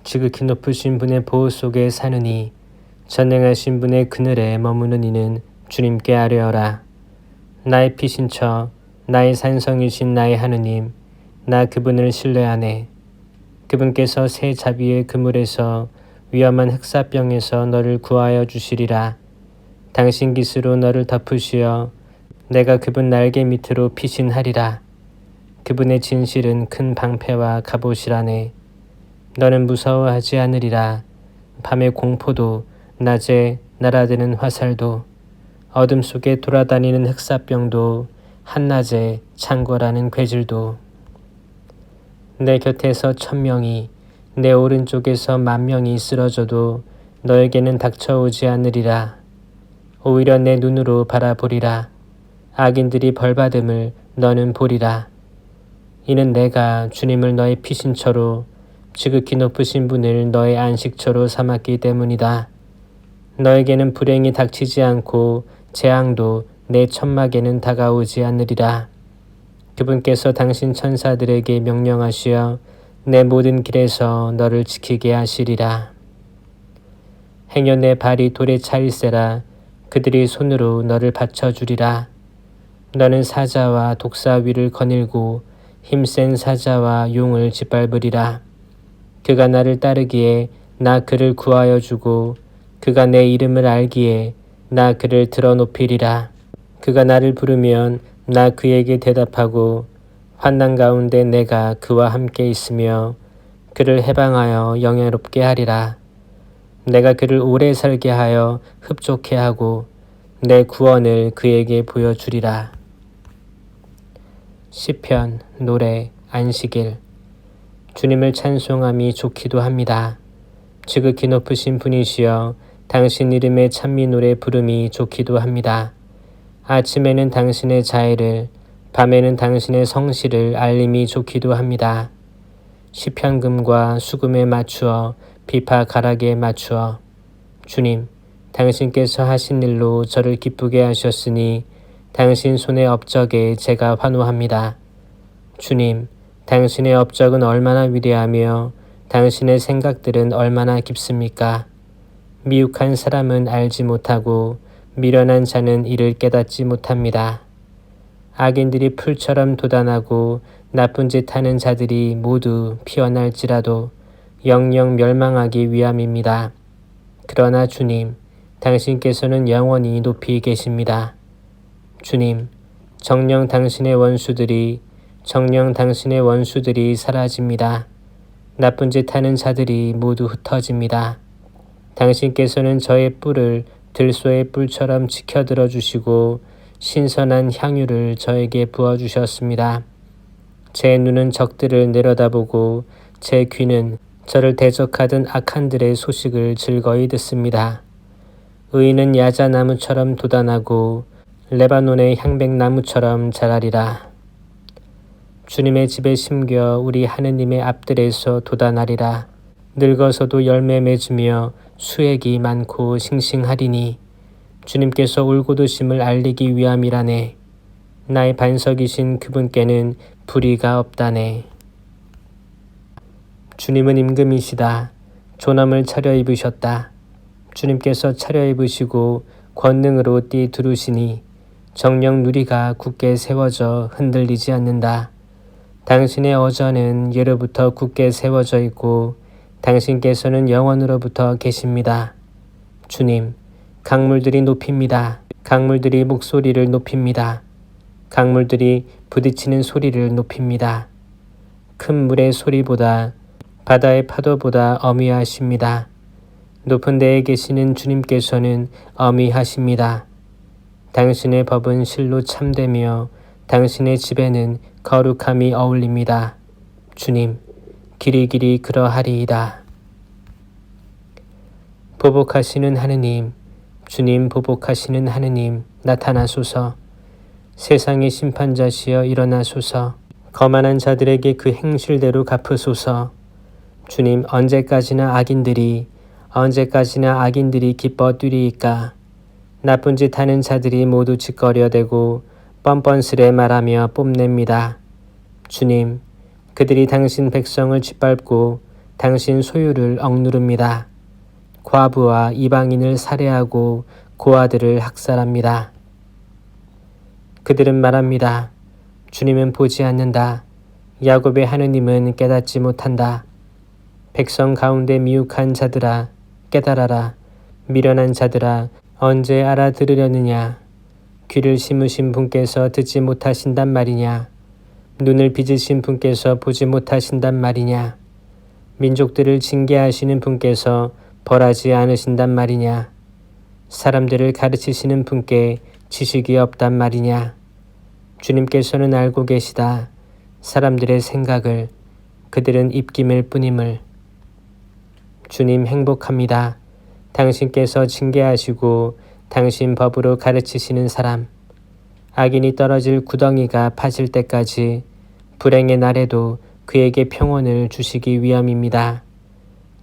지극히 높으신 분의 보호 속에 사느니 전능하신 분의 그늘에 머무는 이는 주님께 아뢰어라. 나의 피신처 나의 산성이신 나의 하느님, 나 그분을 신뢰하네. 그분께서 새 자비의 그물에서 위험한 흑사병에서 너를 구하여 주시리라. 당신 깃으로 너를 덮으시어 내가 그분 날개 밑으로 피신하리라. 그분의 진실은 큰 방패와 갑옷이라네. 너는 무서워하지 않으리라. 밤의 공포도 낮에 날아드는 화살도 어둠 속에 돌아다니는 흑사병도 한낮에 창궐하는 괴질도 내 곁에서 1000명이 내 오른쪽에서 10,000명이 쓰러져도 너에게는 닥쳐오지 않으리라. 오히려 내 눈으로 바라보리라. 악인들이 벌받음을 너는 보리라. 이는 내가 주님을 너의 피신처로 지극히 높으신 분을 너의 안식처로 삼았기 때문이다. 너에게는 불행이 닥치지 않고 재앙도 내 천막에는 다가오지 않으리라. 그분께서 당신 천사들에게 명령하시어 내 모든 길에서 너를 지키게 하시리라. 행여 내 발이 돌에 차일세라. 그들이 손으로 너를 받쳐주리라. 너는 사자와 독사 위를 거닐고 힘센 사자와 용을 짓밟으리라. 그가 나를 따르기에 나 그를 구하여 주고 그가 내 이름을 알기에 나 그를 들어 높이리라. 그가 나를 부르면 나 그에게 대답하고 환난 가운데 내가 그와 함께 있으며 그를 해방하여 영예롭게 하리라. 내가 그를 오래 살게 하여 흡족해 하고 내 구원을 그에게 보여주리라. 시편, 노래, 안식일. 주님을 찬송함이 좋기도 합니다. 지극히 높으신 분이시여 당신 이름의 찬미 노래 부름이 좋기도 합니다. 아침에는 당신의 자애를, 밤에는 당신의 성실을 알림이 좋기도 합니다. 시편금과 수금에 맞추어 비파 가락에 맞추어 주님, 당신께서 하신 일로 저를 기쁘게 하셨으니 당신 손의 업적에 제가 환호합니다. 주님, 당신의 업적은 얼마나 위대하며 당신의 생각들은 얼마나 깊습니까? 미혹한 사람은 알지 못하고 미련한 자는 이를 깨닫지 못합니다. 악인들이 풀처럼 돋아나고 나쁜 짓 하는 자들이 모두 피어날지라도 영영 멸망하기 위함입니다. 그러나 주님, 당신께서는 영원히 높이 계십니다. 주님, 정녕 당신의 원수들이 사라집니다. 나쁜 짓 하는 자들이 모두 흩어집니다. 당신께서는 저의 뿔을 들소의 뿔처럼 지켜들어 주시고 신선한 향유를 저에게 부어주셨습니다. 제 눈은 적들을 내려다보고 제 귀는 저를 대적하던 악한들의 소식을 즐거이 듣습니다. 의인은 야자나무처럼 돋아나고 레바논의 향백나무처럼 자라리라. 주님의 집에 심겨 우리 하느님의 앞들에서 돋아나리라. 늙어서도 열매 맺으며 수액이 많고 싱싱하리니 주님께서 울고드심을 알리기 위함이라네. 나의 반석이신 그분께는 불의가 없다네. 주님은 임금이시다. 존엄을 차려입으셨다. 주님께서 차려입으시고 권능으로 띠 두르시니 정령 누리가 굳게 세워져 흔들리지 않는다. 당신의 어전은 예로부터 굳게 세워져 있고 당신께서는 영원으로부터 계십니다. 주님, 강물들이 높입니다. 강물들이 목소리를 높입니다. 강물들이 부딪히는 소리를 높입니다. 큰 물의 소리보다 바다의 파도보다 어미하십니다. 높은 데에 계시는 주님께서는 어미하십니다. 당신의 법은 실로 참되며 당신의 집에는 거룩함이 어울립니다. 주님, 길이길이 그러하리이다. 보복하시는 하느님, 주님 보복하시는 하느님 나타나소서. 세상의 심판자시여 일어나소서. 거만한 자들에게 그 행실대로 갚으소서. 주님, 언제까지나 악인들이 기뻐 뛰리이까. 나쁜 짓 하는 자들이 모두 짓거려대고 뻔뻔스레 말하며 뽐냅니다. 주님, 그들이 당신 백성을 짓밟고 당신 소유를 억누릅니다. 과부와 이방인을 살해하고 고아들을 학살합니다. 그들은 말합니다. 주님은 보지 않는다. 야곱의 하느님은 깨닫지 못한다. 백성 가운데 미혹한 자들아 깨달아라. 미련한 자들아 언제 알아들으려느냐. 귀를 심으신 분께서 듣지 못하신단 말이냐. 눈을 빚으신 분께서 보지 못하신단 말이냐. 민족들을 징계하시는 분께서 벌하지 않으신단 말이냐. 사람들을 가르치시는 분께 지식이 없단 말이냐. 주님께서는 알고 계시다. 사람들의 생각을 그들은 입김일 뿐임을. 주님 행복합니다. 당신께서 징계하시고 당신 법으로 가르치시는 사람. 악인이 떨어질 구덩이가 파질 때까지 불행의 날에도 그에게 평온을 주시기 위함입니다.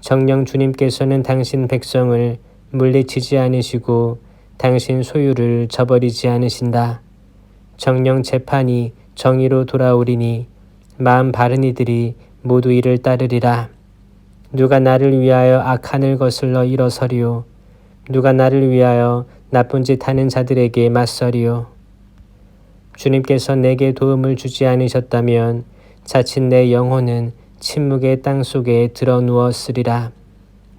정녕 주님께서는 당신 백성을 물리치지 않으시고 당신 소유를 저버리지 않으신다. 정녕 재판이 정의로 돌아오리니 마음 바른 이들이 모두 이를 따르리라. 누가 나를 위하여 악한을 거슬러 일어서리요. 누가 나를 위하여 나쁜 짓 하는 자들에게 맞서리요. 주님께서 내게 도움을 주지 않으셨다면 자칫 내 영혼은 침묵의 땅 속에 들어 누웠으리라.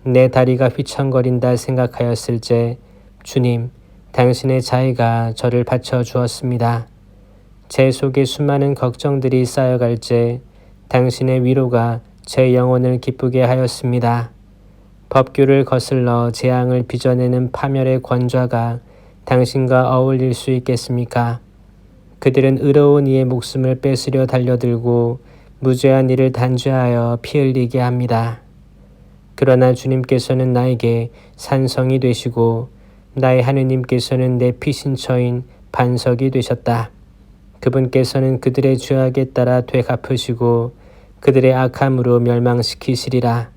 내 다리가 휘청거린다 생각하였을제 주님, 당신의 자애가 저를 받쳐 주었습니다. 제 속에 수많은 걱정들이 쌓여갈제 당신의 위로가 제 영혼을 기쁘게 하였습니다. 법규를 거슬러 재앙을 빚어내는 파멸의 권좌가 당신과 어울릴 수 있겠습니까? 그들은 의로운 이의 목숨을 뺏으려 달려들고 무죄한 이를 단죄하여 피 흘리게 합니다. 그러나 주님께서는 나에게 산성이 되시고 나의 하느님께서는 내 피신처인 반석이 되셨다. 그분께서는 그들의 죄악에 따라 되갚으시고 그들의 악함으로 멸망시키시리라.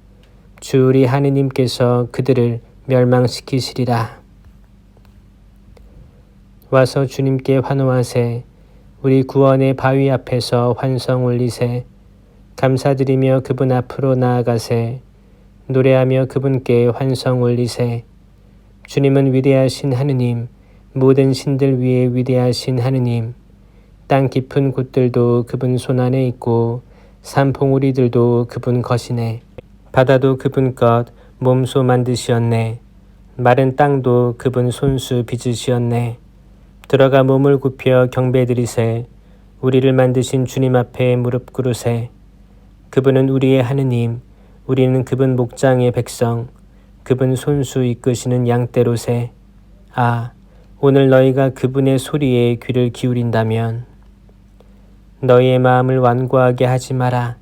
주 우리 하느님께서 그들을 멸망시키시리라. 와서 주님께 환호하세. 우리 구원의 바위 앞에서 환성 올리세. 감사드리며 그분 앞으로 나아가세. 노래하며 그분께 환성 올리세. 주님은 위대하신 하느님, 모든 신들 위에 위대하신 하느님. 땅 깊은 곳들도 그분 손안에 있고 산 봉우리들도 그분 것이네. 바다도 그분 것 몸소 만드시었네. 마른 땅도 그분 손수 빚으시었네. 들어가 몸을 굽혀 경배드리세. 우리를 만드신 주님 앞에 무릎 꿇으세. 그분은 우리의 하느님, 우리는 그분 목장의 백성, 그분 손수 이끄시는 양떼로세. 아, 오늘 너희가 그분의 소리에 귀를 기울인다면 너희의 마음을 완고하게 하지 마라.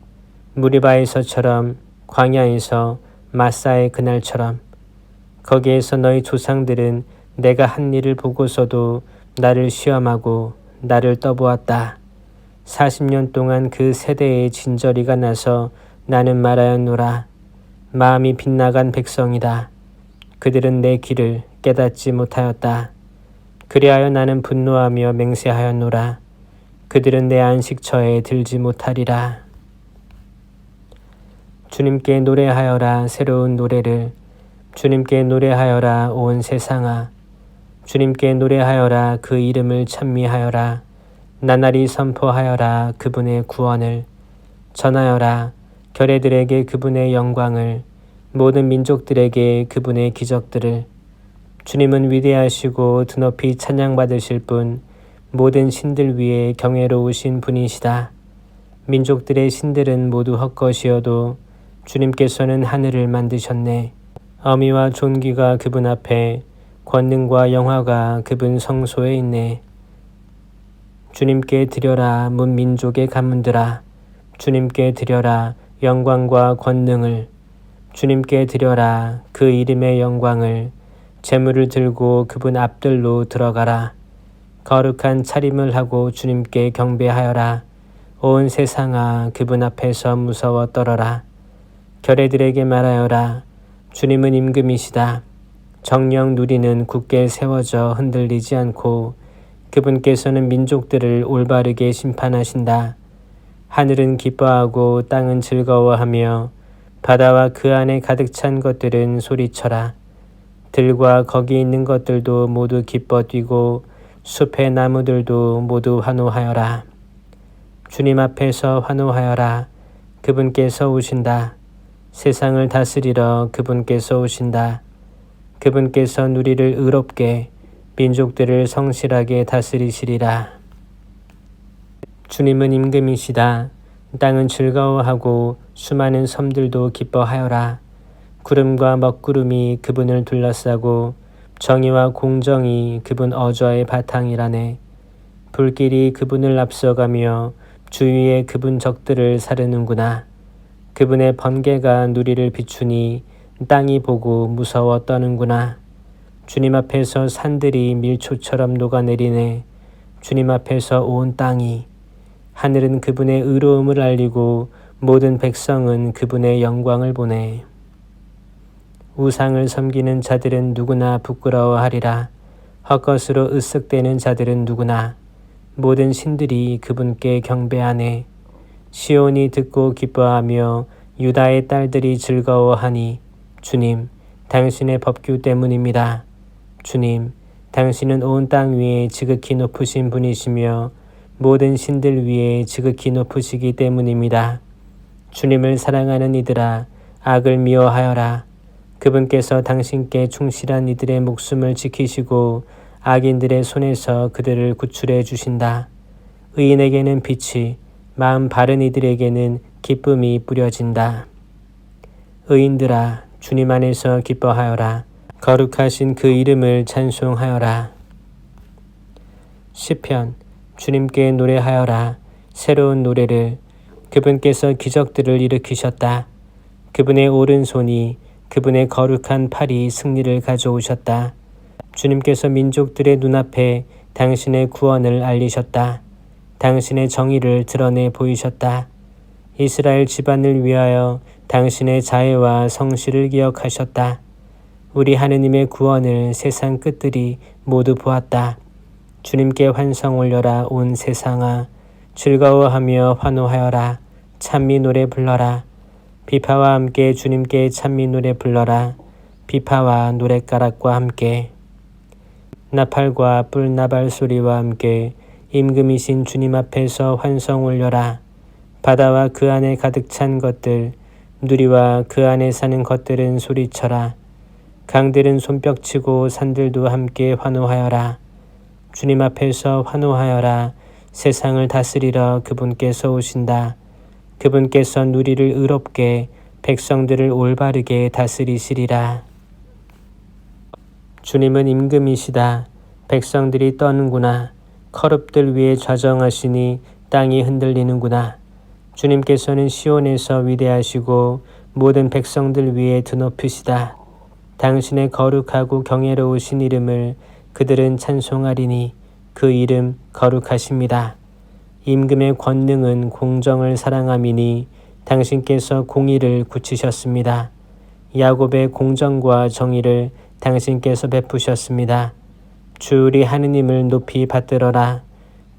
무리바에서처럼 광야에서 마사의 그날처럼. 거기에서 너희 조상들은 내가 한 일을 보고서도 나를 시험하고 나를 떠보았다. 40년 동안 그 세대의 진저리가 나서 나는 말하였노라. 마음이 빗나간 백성이다. 그들은 내 길을 깨닫지 못하였다. 그리하여 나는 분노하며 맹세하였노라. 그들은 내 안식처에 들지 못하리라. 주님께 노래하여라 새로운 노래를. 주님께 노래하여라 온 세상아. 주님께 노래하여라 그 이름을 찬미하여라. 나날이 선포하여라 그분의 구원을. 전하여라 결애들에게 그분의 영광을. 모든 민족들에게 그분의 기적들을. 주님은 위대하시고 드높이 찬양받으실 분, 모든 신들 위에 경외로우신 분이시다. 민족들의 신들은 모두 헛것이어도 주님께서는 하늘을 만드셨네. 어미와 존귀가 그분 앞에, 권능과 영화가 그분 성소에 있네. 주님께 드려라 문민족의 가문들아. 주님께 드려라 영광과 권능을. 주님께 드려라 그 이름의 영광을. 제물을 들고 그분 앞들로 들어가라. 거룩한 차림을 하고 주님께 경배하여라. 온 세상아 그분 앞에서 무서워 떨어라. 결애들에게 말하여라. 주님은 임금이시다. 정령 누리는 굳게 세워져 흔들리지 않고 그분께서는 민족들을 올바르게 심판하신다. 하늘은 기뻐하고 땅은 즐거워하며 바다와 그 안에 가득 찬 것들은 소리쳐라. 들과 거기 있는 것들도 모두 기뻐 뛰고 숲의 나무들도 모두 환호하여라. 주님 앞에서 환호하여라. 그분께서 오신다. 세상을 다스리러 그분께서 오신다. 그분께서 누리를 의롭게 민족들을 성실하게 다스리시리라. 주님은 임금이시다. 땅은 즐거워하고 수많은 섬들도 기뻐하여라. 구름과 먹구름이 그분을 둘러싸고 정의와 공정이 그분 어좌의 바탕이라네. 불길이 그분을 앞서가며 주위에 그분 적들을 사르는구나. 그분의 번개가 누리를 비추니 땅이 보고 무서워 떠는구나. 주님 앞에서 산들이 밀초처럼 녹아내리네. 주님 앞에서 온 땅이. 하늘은 그분의 의로움을 알리고 모든 백성은 그분의 영광을 보네. 우상을 섬기는 자들은 누구나 부끄러워하리라. 헛것으로 으쓱대는 자들은 누구나 모든 신들이 그분께 경배하네. 시온이 듣고 기뻐하며 유다의 딸들이 즐거워하니 주님, 당신의 법규 때문입니다. 주님, 당신은 온 땅 위에 지극히 높으신 분이시며 모든 신들 위에 지극히 높으시기 때문입니다. 주님을 사랑하는 이들아, 악을 미워하여라. 그분께서 당신께 충실한 이들의 목숨을 지키시고 악인들의 손에서 그들을 구출해 주신다. 의인에게는 빛이, 마음 바른 이들에게는 기쁨이 뿌려진다. 의인들아, 주님 안에서 기뻐하여라. 거룩하신 그 이름을 찬송하여라. 시편. 주님께 노래하여라. 새로운 노래를. 그분께서 기적들을 일으키셨다. 그분의 오른손이, 그분의 거룩한 팔이 승리를 가져오셨다. 주님께서 민족들의 눈앞에 당신의 구원을 알리셨다. 당신의 정의를 드러내 보이셨다. 이스라엘 집안을 위하여 당신의 자애와 성실을 기억하셨다. 우리 하느님의 구원을 세상 끝들이 모두 보았다. 주님께 환성 올려라 온 세상아. 즐거워하며 환호하여라. 찬미 노래 불러라. 비파와 함께 주님께 찬미 노래 불러라. 비파와 노랫가락과 함께. 나팔과 뿔나발 소리와 함께 임금이신 주님 앞에서 환성 올려라. 바다와 그 안에 가득 찬 것들, 누리와 그 안에 사는 것들은 소리쳐라. 강들은 손뼉치고 산들도 함께 환호하여라. 주님 앞에서 환호하여라. 세상을 다스리러 그분께서 오신다. 그분께서 누리를 의롭게 백성들을 올바르게 다스리시리라. 주님은 임금이시다. 백성들이 떠는구나. 커룹들 위에 좌정하시니 땅이 흔들리는구나. 주님께서는 시온에서 위대하시고 모든 백성들 위에 드높으시다. 당신의 거룩하고 경애로우신 이름을 그들은 찬송하리니 그 이름 거룩하십니다. 임금의 권능은 공정을 사랑함이니 당신께서 공의를 굳히셨습니다. 야곱의 공정과 정의를 당신께서 베푸셨습니다. 주 우리 하느님을 높이 받들어라.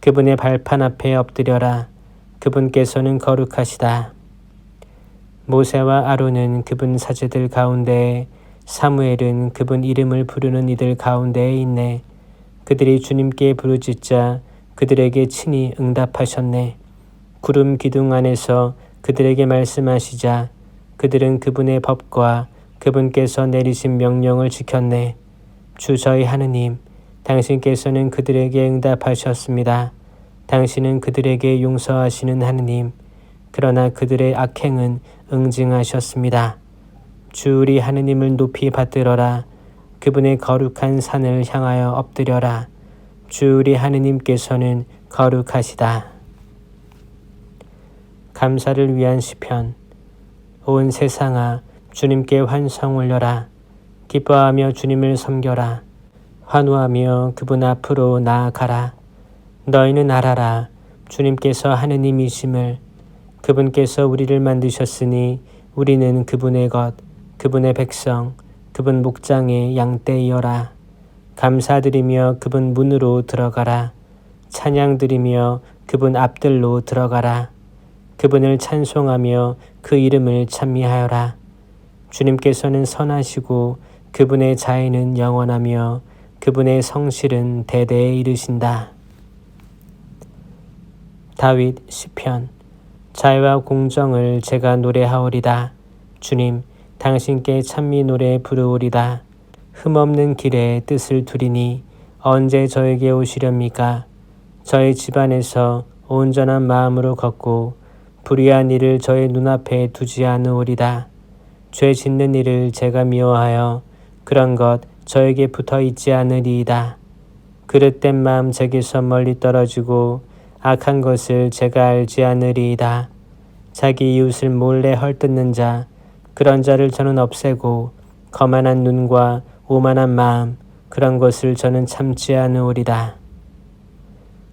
그분의 발판 앞에 엎드려라. 그분께서는 거룩하시다. 모세와 아론은 그분 사제들 가운데, 사무엘은 그분 이름을 부르는 이들 가운데에 있네. 그들이 주님께 부르짖자 그들에게 친히 응답하셨네. 구름 기둥 안에서 그들에게 말씀하시자 그들은 그분의 법과 그분께서 내리신 명령을 지켰네. 주 저희 하느님, 당신께서는 그들에게 응답하셨습니다. 당신은 그들에게 용서하시는 하느님, 그러나 그들의 악행은 응징하셨습니다. 주 우리 하느님을 높이 받들어라. 그분의 거룩한 산을 향하여 엎드려라. 주 우리 하느님께서는 거룩하시다. 감사를 위한 시편. 온 세상아, 주님께 환성 올려라. 기뻐하며 주님을 섬겨라. 환호하며 그분 앞으로 나아가라. 너희는 알아라. 주님께서 하느님이심을. 그분께서 우리를 만드셨으니 우리는 그분의 것, 그분의 백성, 그분 목장의 양떼이여라. 감사드리며 그분 문으로 들어가라. 찬양드리며 그분 앞들로 들어가라. 그분을 찬송하며 그 이름을 찬미하여라. 주님께서는 선하시고 그분의 자애는 영원하며 그분의 성실은 대대에 이르신다. 다윗 시편. 자애와 공정을 제가 노래하오리다. 주님, 당신께 찬미 노래 부르오리다. 흠없는 길에 뜻을 두리니 언제 저에게 오시렵니까? 저의 집안에서 온전한 마음으로 걷고 불의한 일을 저의 눈앞에 두지 않으오리다. 죄 짓는 일을 제가 미워하여 그런 것 저에게 붙어 있지 않으리이다. 그릇된 마음 제게서 멀리 떨어지고 악한 것을 제가 알지 않으리이다. 자기 이웃을 몰래 헐뜯는 자, 그런 자를 저는 없애고 거만한 눈과 오만한 마음, 그런 것을 저는 참지 않으오리다.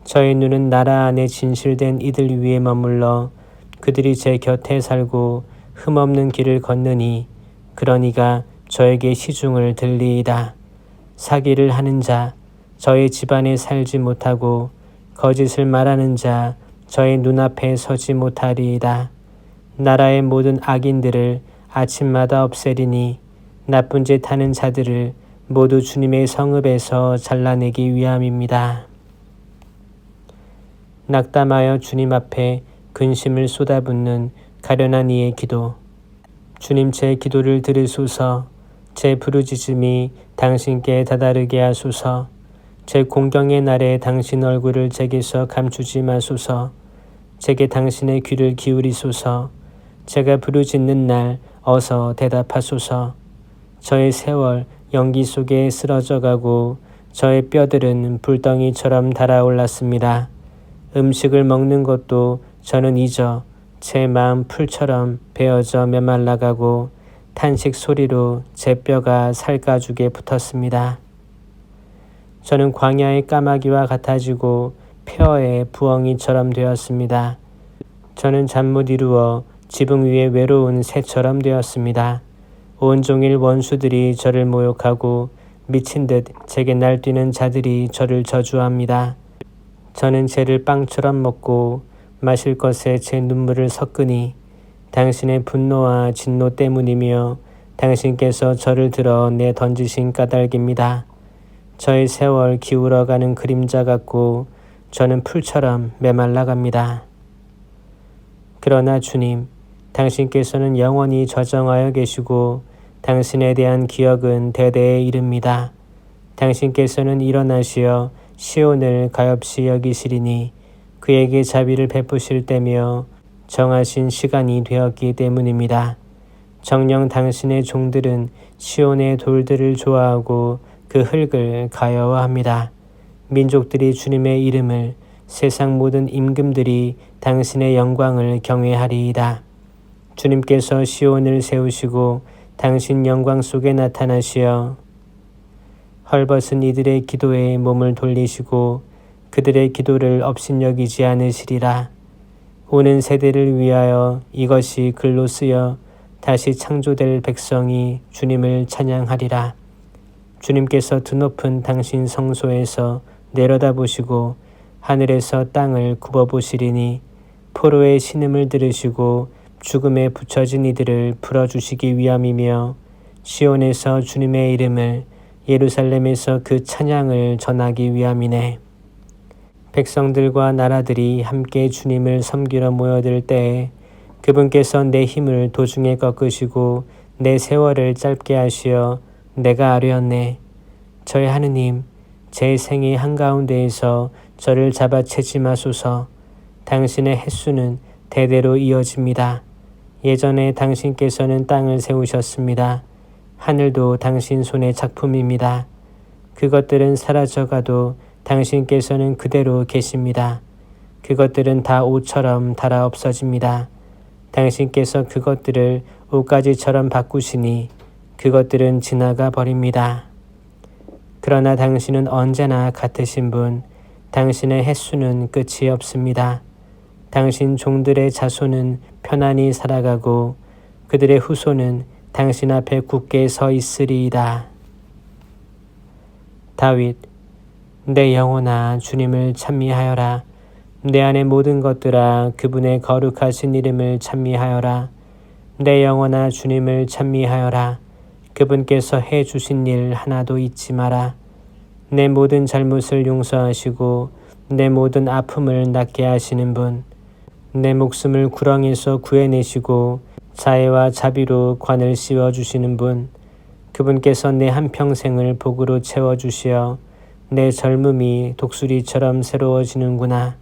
저의 눈은 나라 안에 진실된 이들 위에 머물러 그들이 제 곁에 살고 흠없는 길을 걷느니 그러니가 저에게 시중을 들리이다. 사기를 하는 자, 저의 집안에 살지 못하고 거짓을 말하는 자, 저의 눈앞에 서지 못하리이다. 나라의 모든 악인들을 아침마다 없애리니 나쁜 짓 하는 자들을 모두 주님의 성읍에서 잘라내기 위함입니다. 낙담하여 주님 앞에 근심을 쏟아붓는 가련한 이의 기도. 주님, 제 기도를 들으소서. 제 부르짖음이 당신께 다다르게 하소서. 제 공경의 날에 당신 얼굴을 제게서 감추지 마소서. 제게 당신의 귀를 기울이소서. 제가 부르짖는 날 어서 대답하소서. 저의 세월 연기 속에 쓰러져 가고 저의 뼈들은 불덩이처럼 달아올랐습니다. 음식을 먹는 것도 저는 잊어 제 마음 풀처럼 베어져 메말라가고 탄식 소리로 제 뼈가 살가죽에 붙었습니다. 저는 광야의 까마귀와 같아지고 폐허의 부엉이처럼 되었습니다. 저는 잠 못 이루어 지붕 위에 외로운 새처럼 되었습니다. 온종일 원수들이 저를 모욕하고 미친 듯 제게 날뛰는 자들이 저를 저주합니다. 저는 죄를 빵처럼 먹고 마실 것에 제 눈물을 섞으니 당신의 분노와 진노 때문이며 당신께서 저를 들어 내던지신 까닭입니다. 저의 세월 기울어가는 그림자 같고 저는 풀처럼 메말라갑니다. 그러나 주님, 당신께서는 영원히 저정하여 계시고 당신에 대한 기억은 대대에 이릅니다. 당신께서는 일어나시어 시온을 가엾이 여기시리니 그에게 자비를 베푸실 때며 정하신 시간이 되었기 때문입니다. 정녕 당신의 종들은 시온의 돌들을 좋아하고 그 흙을 가여워합니다. 민족들이 주님의 이름을, 세상 모든 임금들이 당신의 영광을 경외하리이다. 주님께서 시온을 세우시고 당신 영광 속에 나타나시어 헐벗은 이들의 기도에 몸을 돌리시고 그들의 기도를 업신여기지 않으시리라. 오는 세대를 위하여 이것이 글로 쓰여 다시 창조될 백성이 주님을 찬양하리라. 주님께서 드높은 당신 성소에서 내려다보시고 하늘에서 땅을 굽어보시리니 포로의 신음을 들으시고 죽음에 붙여진 이들을 풀어주시기 위함이며 시온에서 주님의 이름을, 예루살렘에서 그 찬양을 전하기 위함이네. 백성들과 나라들이 함께 주님을 섬기러 모여들 때에 그분께서 내 힘을 도중에 꺾으시고 내 세월을 짧게 하시어 내가 아뢰었네. 저의 하느님, 제 생의 한가운데에서 저를 잡아채지 마소서. 당신의 횟수는 대대로 이어집니다. 예전에 당신께서는 땅을 세우셨습니다. 하늘도 당신 손의 작품입니다. 그것들은 사라져가도 당신께서는 그대로 계십니다. 그것들은 다 옷처럼 닳아 없어집니다. 당신께서 그것들을 옷가지처럼 바꾸시니 그것들은 지나가 버립니다. 그러나 당신은 언제나 같으신 분, 당신의 횟수는 끝이 없습니다. 당신 종들의 자손은 편안히 살아가고 그들의 후손은 당신 앞에 굳게 서 있으리이다. 다윗. 내 영혼아 주님을 찬미하여라. 내 안의 모든 것들아 그분의 거룩하신 이름을 찬미하여라. 내 영혼아 주님을 찬미하여라. 그분께서 해 주신 일 하나도 잊지 마라. 내 모든 잘못을 용서하시고 내 모든 아픔을 낫게 하시는 분, 내 목숨을 구렁에서 구해내시고 자애와 자비로 관을 씌워주시는 분, 그분께서 내 한평생을 복으로 채워주시어 내 젊음이 독수리처럼 새로워지는구나.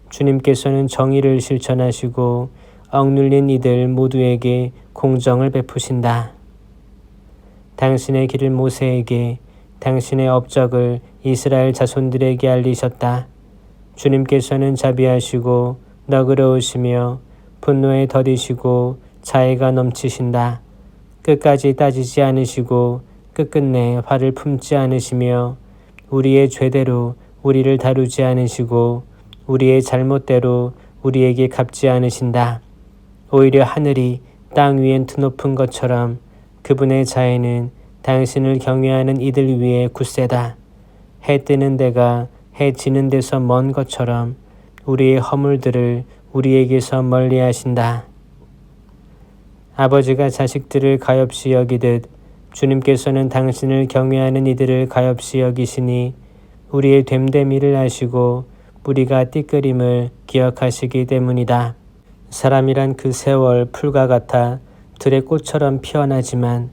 주님께서는 정의를 실천하시고 억눌린 이들 모두에게 공정을 베푸신다. 당신의 길을 모세에게, 당신의 업적을 이스라엘 자손들에게 알리셨다. 주님께서는 자비하시고 너그러우시며 분노에 더디시고 자애가 넘치신다. 끝까지 따지지 않으시고 끝끝내 화를 품지 않으시며 우리의 죄대로 우리를 다루지 않으시고 우리의 잘못대로 우리에게 갚지 않으신다. 오히려 하늘이 땅 위엔 드높은 것처럼 그분의 자애는 당신을 경외하는 이들 위에 굳세다. 해 뜨는 데가 해 지는 데서 먼 것처럼 우리의 허물들을 우리에게서 멀리 하신다. 아버지가 자식들을 가엾이 여기듯 주님께서는 당신을 경외하는 이들을 가엾이 여기시니 우리의 됨됨이를 아시고 우리가 띠끄림을 기억하시기 때문이다. 사람이란 그 세월 풀과 같아 들의 꽃처럼 피어나지만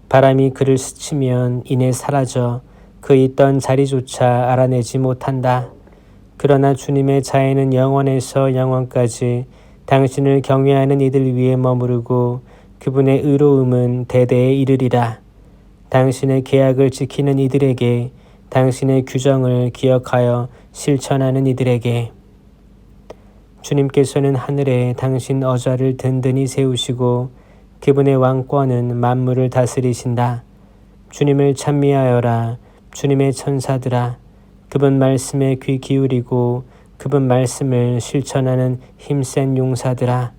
바람이 그를 스치면 이내 사라져 그 있던 자리조차 알아내지 못한다. 그러나 주님의 자애는 영원에서 영원까지 당신을 경외하는 이들 위에 머무르고 그분의 의로움은 대대에 이르리라. 당신의 계약을 지키는 이들에게, 당신의 규정을 기억하여 실천하는 이들에게. 주님께서는 하늘에 당신 어좌를 든든히 세우시고 그분의 왕권은 만물을 다스리신다. 주님을 찬미하여라. 주님의 천사들아. 그분 말씀에 귀 기울이고 그분 말씀을 실천하는 힘센 용사들아.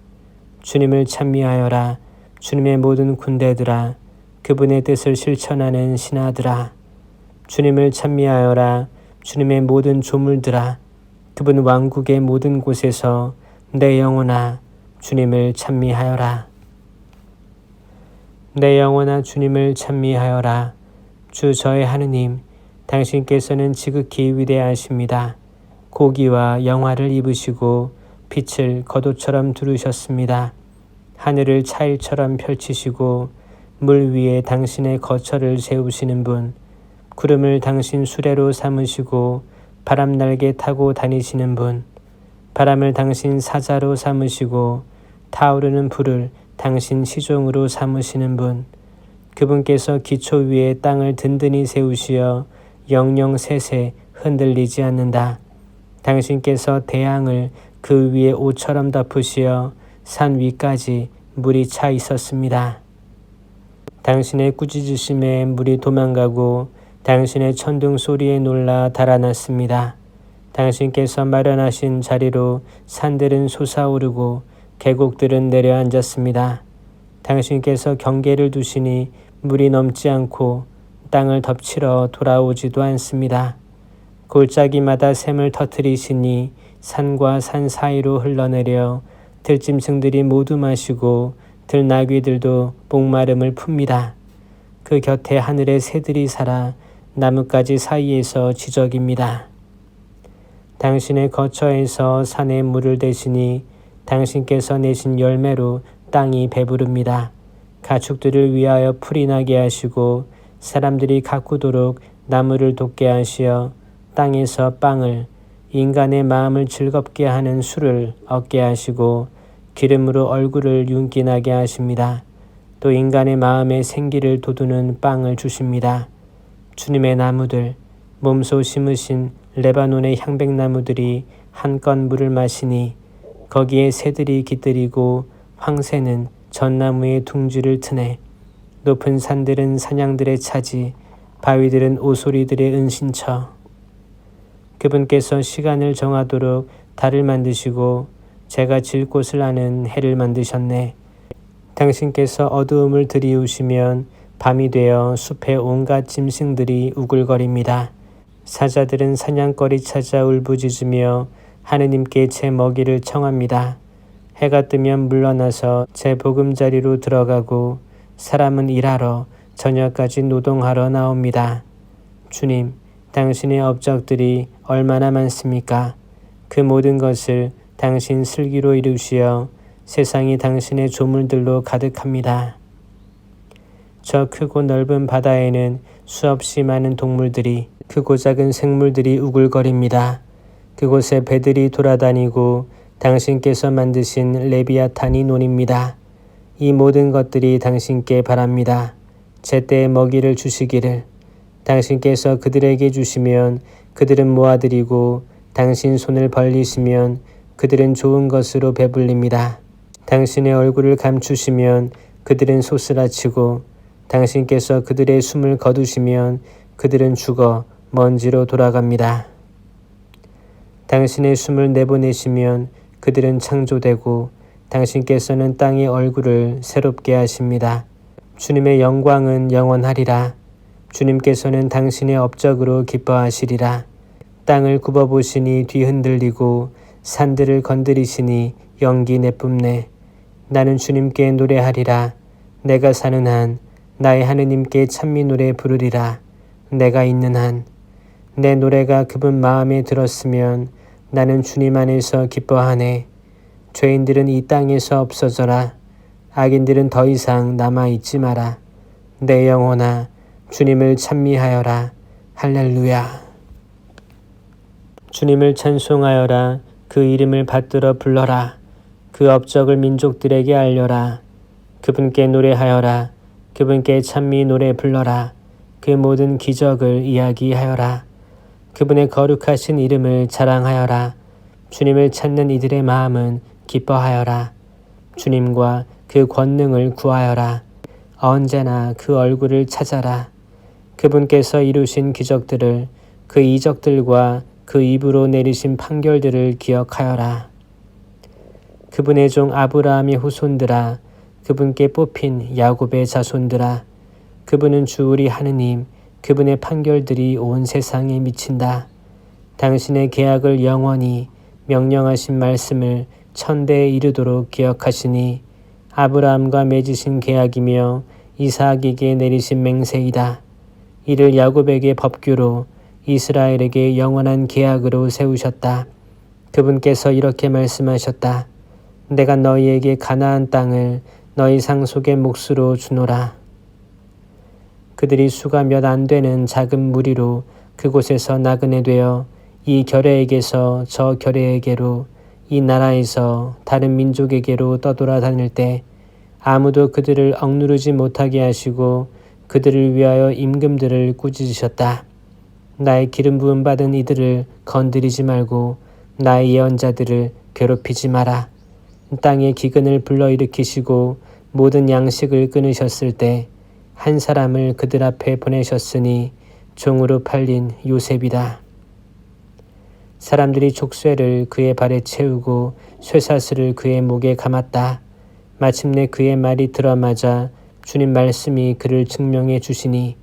주님을 찬미하여라. 주님의 모든 군대들아. 그분의 뜻을 실천하는 신하들아. 주님을 찬미하여라. 주님의 모든 조물들아. 그분 왕국의 모든 곳에서 내 영혼아 주님을 찬미하여라. 내 영혼아 주님을 찬미하여라. 주 저의 하느님, 당신께서는 지극히 위대하십니다. 고기와 영화를 입으시고 빛을 겉옷처럼 두르셨습니다. 하늘을 차일처럼 펼치시고 물 위에 당신의 거처를 세우시는 분, 구름을 당신 수레로 삼으시고 바람 날개 타고 다니시는 분, 바람을 당신 사자로 삼으시고 타오르는 불을 당신 시종으로 삼으시는 분, 그분께서 기초 위에 땅을 든든히 세우시어 영영 세세 흔들리지 않는다. 당신께서 대양을 그 위에 옷처럼 덮으시어 산 위까지 물이 차 있었습니다. 당신의 꾸짖으심에 물이 도망가고 당신의 천둥 소리에 놀라 달아났습니다. 당신께서 마련하신 자리로 산들은 솟아오르고 계곡들은 내려앉았습니다. 당신께서 경계를 두시니 물이 넘지 않고 땅을 덮치러 돌아오지도 않습니다. 골짜기마다 샘을 터뜨리시니 산과 산 사이로 흘러내려 들짐승들이 모두 마시고 들나귀들도 목마름을 풉니다. 그 곁에 하늘의 새들이 살아 나뭇가지 사이에서 지저깁니다. 당신의 거처에서 산에 물을 대시니 당신께서 내신 열매로 땅이 배부릅니다. 가축들을 위하여 풀이 나게 하시고 사람들이 가꾸도록 나무를 돋게 하시어 땅에서 빵을, 인간의 마음을 즐겁게 하는 술을 얻게 하시고 기름으로 얼굴을 윤기나게 하십니다. 또 인간의 마음에 생기를 돋우는 빵을 주십니다. 주님의 나무들, 몸소 심으신 레바논의 향백나무들이 한껏 물을 마시니 거기에 새들이 깃들이고 황새는 전나무의 둥지를 트네. 높은 산들은 사냥들의 차지, 바위들은 오소리들의 은신처. 그분께서 시간을 정하도록 달을 만드시고 제가 질 곳을 아는 해를 만드셨네. 당신께서 어두움을 들이우시면 밤이 되어 숲의 온갖 짐승들이 우글거립니다. 사자들은 사냥거리 찾아 울부짖으며 하느님께 제 먹이를 청합니다. 해가 뜨면 물러나서 제 보금자리로 들어가고 사람은 일하러 저녁까지 노동하러 나옵니다. 주님, 당신의 업적들이 얼마나 많습니까? 그 모든 것을 당신 슬기로 이루시어 세상이 당신의 조물들로 가득합니다. 저 크고 넓은 바다에는 수없이 많은 동물들이, 크고 작은 생물들이 우글거립니다. 그곳에 배들이 돌아다니고 당신께서 만드신 레비아탄이 노립니다. 이 모든 것들이 당신께 바랍니다. 제때에 먹이를 주시기를. 당신께서 그들에게 주시면 그들은 모아들이고 당신 손을 벌리시면 그들은 좋은 것으로 배불립니다. 당신의 얼굴을 감추시면 그들은 소스라치고 당신께서 그들의 숨을 거두시면 그들은 죽어 먼지로 돌아갑니다. 당신의 숨을 내보내시면 그들은 창조되고 당신께서는 땅의 얼굴을 새롭게 하십니다. 주님의 영광은 영원하리라. 주님께서는 당신의 업적으로 기뻐하시리라. 땅을 굽어보시니 뒤흔들리고 산들을 건드리시니 연기 내뿜네. 나는 주님께 노래하리라. 내가 사는 한 나의 하느님께 찬미 노래 부르리라. 내가 있는 한 내 노래가 그분 마음에 들었으면 나는 주님 안에서 기뻐하네. 죄인들은 이 땅에서 없어져라. 악인들은 더 이상 남아있지 마라. 내 영혼아 주님을 찬미하여라. 할렐루야. 주님을 찬송하여라. 그 이름을 받들어 불러라. 그 업적을 민족들에게 알려라. 그분께 노래하여라. 그분께 찬미 노래 불러라. 그 모든 기적을 이야기하여라. 그분의 거룩하신 이름을 자랑하여라. 주님을 찾는 이들의 마음은 기뻐하여라. 주님과 그 권능을 구하여라. 언제나 그 얼굴을 찾아라. 그분께서 이루신 기적들을, 그 이적들과 그 입으로 내리신 판결들을 기억하여라. 그분의 종 아브라함의 후손들아, 그분께 뽑힌 야곱의 자손들아, 그분은 주 우리 하느님, 그분의 판결들이 온 세상에 미친다. 당신의 계약을 영원히, 명령하신 말씀을 천대에 이르도록 기억하시니 아브라함과 맺으신 계약이며 이삭에게 내리신 맹세이다. 이를 야곱에게 법규로, 이스라엘에게 영원한 계약으로 세우셨다. 그분께서 이렇게 말씀하셨다. 내가 너희에게 가나안 땅을 너희 상속의 몫으로 주노라. 그들이 수가 몇 안 되는 작은 무리로 그곳에서 나그네 되어 이 결례에게서 저 결례에게로, 이 나라에서 다른 민족에게로 떠돌아다닐 때 아무도 그들을 억누르지 못하게 하시고 그들을 위하여 임금들을 꾸짖으셨다. 나의 기름 부음 받은 이들을 건드리지 말고 나의 예언자들을 괴롭히지 마라. 땅의 기근을 불러일으키시고 모든 양식을 끊으셨을 때 한 사람을 그들 앞에 보내셨으니 종으로 팔린 요셉이다. 사람들이 족쇄를 그의 발에 채우고 쇠사슬을 그의 목에 감았다. 마침내 그의 말이 들어맞아 주님 말씀이 그를 증명해 주시니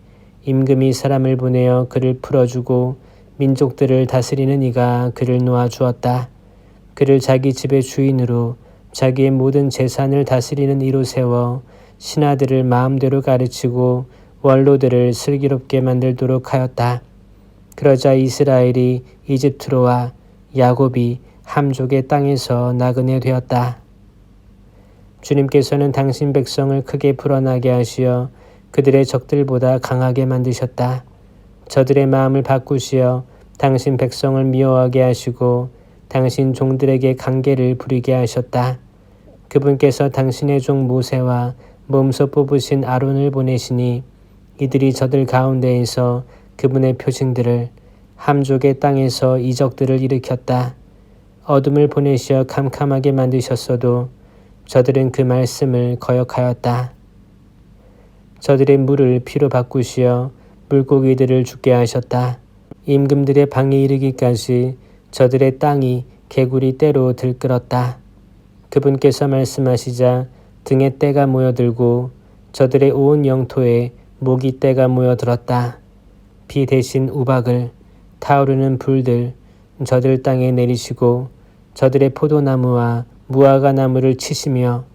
임금이 사람을 보내어 그를 풀어주고 민족들을 다스리는 이가 그를 놓아주었다. 그를 자기 집의 주인으로 자기의 모든 재산을 다스리는 이로 세워 신하들을 마음대로 가르치고 원로들을 슬기롭게 만들도록 하였다. 그러자 이스라엘이 이집트로와 야곱이 함족의 땅에서 나그네 되었다. 주님께서는 당신 백성을 크게 풀어나게 하시어 그들의 적들보다 강하게 만드셨다. 저들의 마음을 바꾸시어 당신 백성을 미워하게 하시고 당신 종들에게 관계를 부리게 하셨다. 그분께서 당신의 종 모세와 몸소 뽑으신 아론을 보내시니 이들이 저들 가운데에서 그분의 표징들을, 함족의 땅에서 이적들을 일으켰다. 어둠을 보내시어 캄캄하게 만드셨어도 저들은 그 말씀을 거역하였다. 저들의 물을 피로 바꾸시어 물고기들을 죽게 하셨다. 임금들의 방에 이르기까지 저들의 땅이 개구리 떼로 들끓었다. 그분께서 말씀하시자 등에 떼가 모여들고 저들의 온 영토에 모기 떼가 모여들었다. 비 대신 우박을, 타오르는 불들 저들 땅에 내리시고 저들의 포도나무와 무화과 나무를 치시며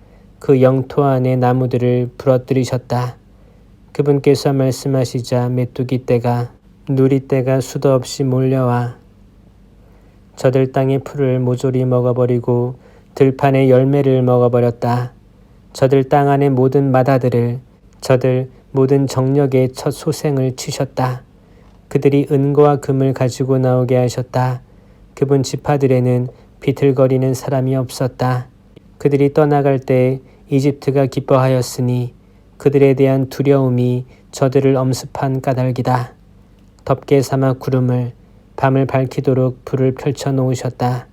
그 영토 안의 나무들을 부러뜨리셨다. 그분께서 말씀하시자 메뚜기 떼가 누리떼가 수도 없이 몰려와 저들 땅의 풀을 모조리 먹어버리고 들판의 열매를 먹어버렸다. 저들 땅 안의 모든 마다들을 저들 모든 정력의 첫 소생을 치셨다. 그들이 은과 금을 가지고 나오게 하셨다. 그분 지파들에는 비틀거리는 사람이 없었다. 그들이 떠나갈 때 이집트가 기뻐하였으니 그들에 대한 두려움이 저들을 엄습한 까닭이다. 덥게 삼아 구름을 밤을 밝히도록 불을 펼쳐 놓으셨다.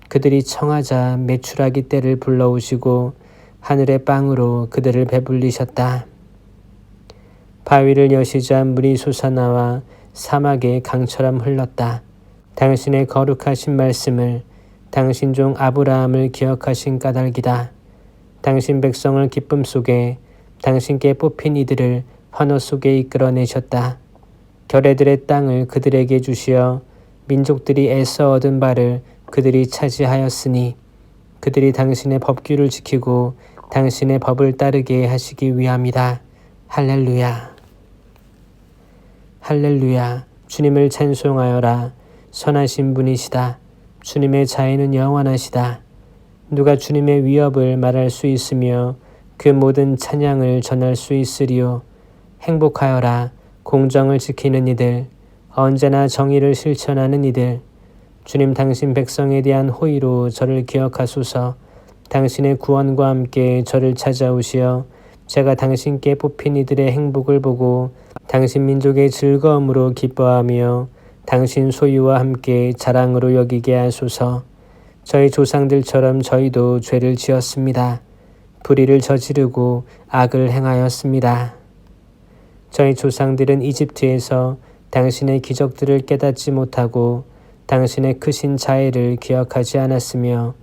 그들이 청하자 메추라기 떼를 불러오시고 하늘의 빵으로 그들을 배불리셨다. 바위를 여시자 물이 솟아나와 사막에 강처럼 흘렀다. 당신의 거룩하신 말씀을 당신 종 아브라함을 기억하신 까닭이다. 당신 백성을 기쁨 속에 당신께 뽑힌 이들을 환호 속에 이끌어내셨다. 결의들의 땅을 그들에게 주시어 민족들이 애써 얻은 바를 그들이 차지하였으니 그들이 당신의 법규를 지키고 당신의 법을 따르게 하시기 위함이다. 할렐루야. 할렐루야. 주님을 찬송하여라. 선하신 분이시다. 주님의 자애는 영원하시다. 누가 주님의 위협을 말할 수 있으며 그 모든 찬양을 전할 수 있으리요. 행복하여라. 공정을 지키는 이들, 언제나 정의를 실천하는 이들. 주님 당신 백성에 대한 호의로 저를 기억하소서. 당신의 구원과 함께 저를 찾아오시어 제가 당신께 뽑힌 이들의 행복을 보고 당신 민족의 즐거움으로 기뻐하며 당신 소유와 함께 자랑으로 여기게 하소서. 저희 조상들처럼 저희도 죄를 지었습니다. 불의를 저지르고 악을 행하였습니다. 저희 조상들은 이집트에서 당신의 기적들을 깨닫지 못하고 당신의 크신 자애를 기억하지 않았으며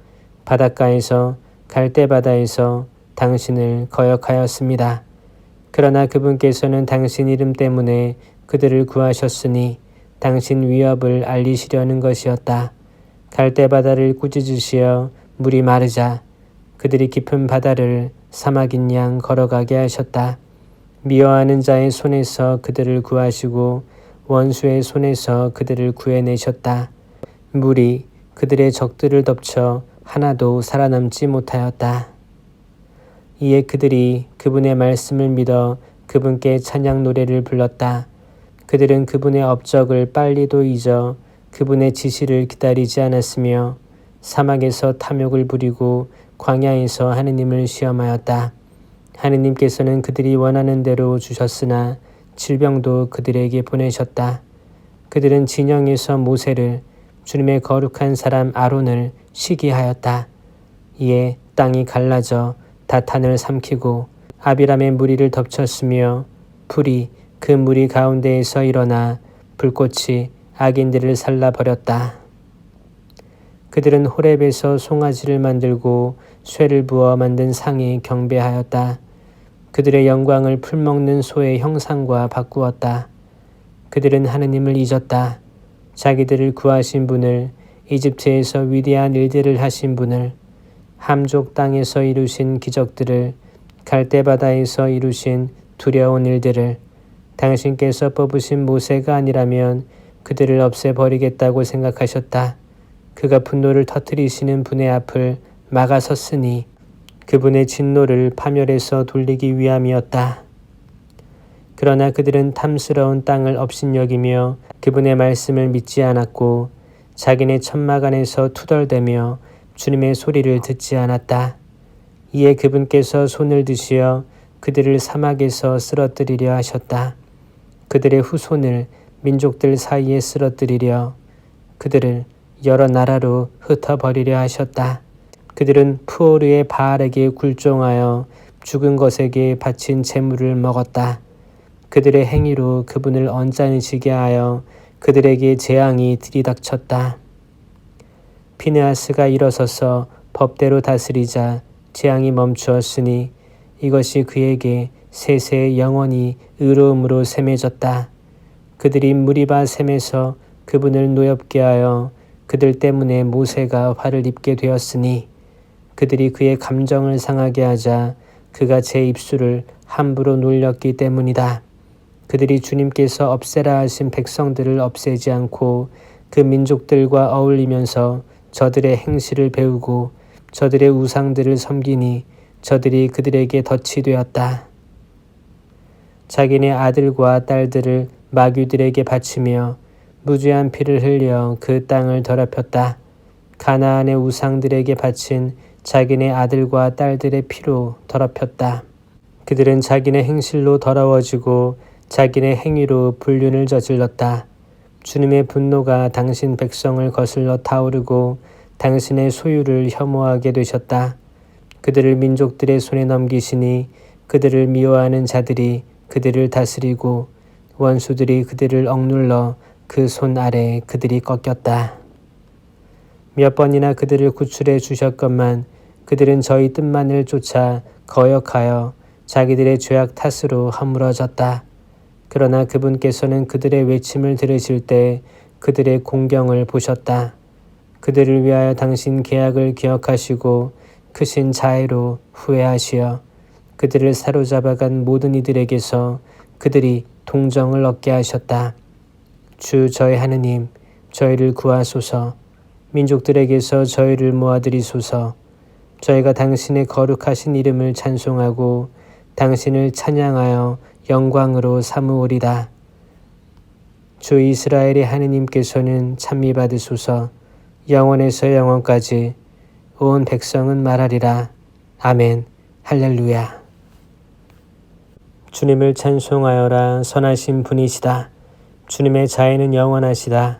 바닷가에서 갈대바다에서 당신을 거역하였습니다. 그러나 그분께서는 당신 이름 때문에 그들을 구하셨으니 당신 위협을 알리시려는 것이었다. 갈대바다를 꾸짖으시어 물이 마르자 그들이 깊은 바다를 사막인 양 걸어가게 하셨다. 미워하는 자의 손에서 그들을 구하시고 원수의 손에서 그들을 구해내셨다. 물이 그들의 적들을 덮쳐 하나도 살아남지 못하였다. 이에 그들이 그분의 말씀을 믿어 그분께 찬양 노래를 불렀다. 그들은 그분의 업적을 빨리도 잊어 그분의 지시를 기다리지 않았으며 사막에서 탐욕을 부리고 광야에서 하느님을 시험하였다. 하느님께서는 그들이 원하는 대로 주셨으나 질병도 그들에게 보내셨다. 그들은 진영에서 모세를 주님의 거룩한 사람 아론을 시기하였다. 이에 땅이 갈라져 다탄을 삼키고 아비람의 무리를 덮쳤으며 불이 그 무리 가운데에서 일어나 불꽃이 악인들을 살라버렸다. 그들은 호렙에서 송아지를 만들고 쇠를 부어 만든 상에 경배하였다. 그들의 영광을 풀먹는 소의 형상과 바꾸었다. 그들은 하느님을 잊었다. 자기들을 구하신 분을, 이집트에서 위대한 일들을 하신 분을, 함족 땅에서 이루신 기적들을, 갈대바다에서 이루신 두려운 일들을, 당신께서 뽑으신 모세가 아니라면 그들을 없애버리겠다고 생각하셨다. 그가 분노를 터뜨리시는 분의 앞을 막아섰으니 그분의 진노를 파멸해서 돌리기 위함이었다. 그러나 그들은 탐스러운 땅을 업신여기며 그분의 말씀을 믿지 않았고 자기네 천막 안에서 투덜대며 주님의 소리를 듣지 않았다. 이에 그분께서 손을 드시어 그들을 사막에서 쓰러뜨리려 하셨다. 그들의 후손을 민족들 사이에 쓰러뜨리려 그들을 여러 나라로 흩어버리려 하셨다. 그들은 푸오르의 바알에게 굴종하여 죽은 것에게 바친 재물을 먹었다. 그들의 행위로 그분을 언짢으시게 하여 그들에게 재앙이 들이닥쳤다. 피느하스가 일어서서 법대로 다스리자 재앙이 멈추었으니 이것이 그에게 세세 영원히 의로움으로 셈해졌다. 그들이 무리바 셈에서 그분을 노엽게 하여 그들 때문에 모세가 화를 입게 되었으니 그들이 그의 감정을 상하게 하자 그가 제 입술을 함부로 놀렸기 때문이다. 그들이 주님께서 없애라 하신 백성들을 없애지 않고 그 민족들과 어울리면서 저들의 행실을 배우고 저들의 우상들을 섬기니 저들이 그들에게 덫이 되었다. 자기네 아들과 딸들을 마귀들에게 바치며 무죄한 피를 흘려 그 땅을 더럽혔다. 가나안의 우상들에게 바친 자기네 아들과 딸들의 피로 더럽혔다. 그들은 자기네 행실로 더러워지고 자기네 행위로 불륜을 저질렀다. 주님의 분노가 당신 백성을 거슬러 타오르고 당신의 소유를 혐오하게 되셨다. 그들을 민족들의 손에 넘기시니 그들을 미워하는 자들이 그들을 다스리고 원수들이 그들을 억눌러 그 손 아래 그들이 꺾였다. 몇 번이나 그들을 구출해 주셨건만 그들은 저희 뜻만을 쫓아 거역하여 자기들의 죄악 탓으로 허물어졌다. 그러나 그분께서는 그들의 외침을 들으실 때 그들의 공경을 보셨다. 그들을 위하여 당신 계약을 기억하시고 크신 자애로 후회하시어 그들을 사로잡아간 모든 이들에게서 그들이 동정을 얻게 하셨다. 주 저희 하느님, 저희를 구하소서. 민족들에게서 저희를 모아들이소서. 저희가 당신의 거룩하신 이름을 찬송하고 당신을 찬양하여 영광으로 삼으오리다. 주 이스라엘의 하느님께서는 찬미받으소서. 영원에서 영원까지 온 백성은 말하리라. 아멘. 할렐루야. 주님을 찬송하여라. 선하신 분이시다. 주님의 자애는 영원하시다.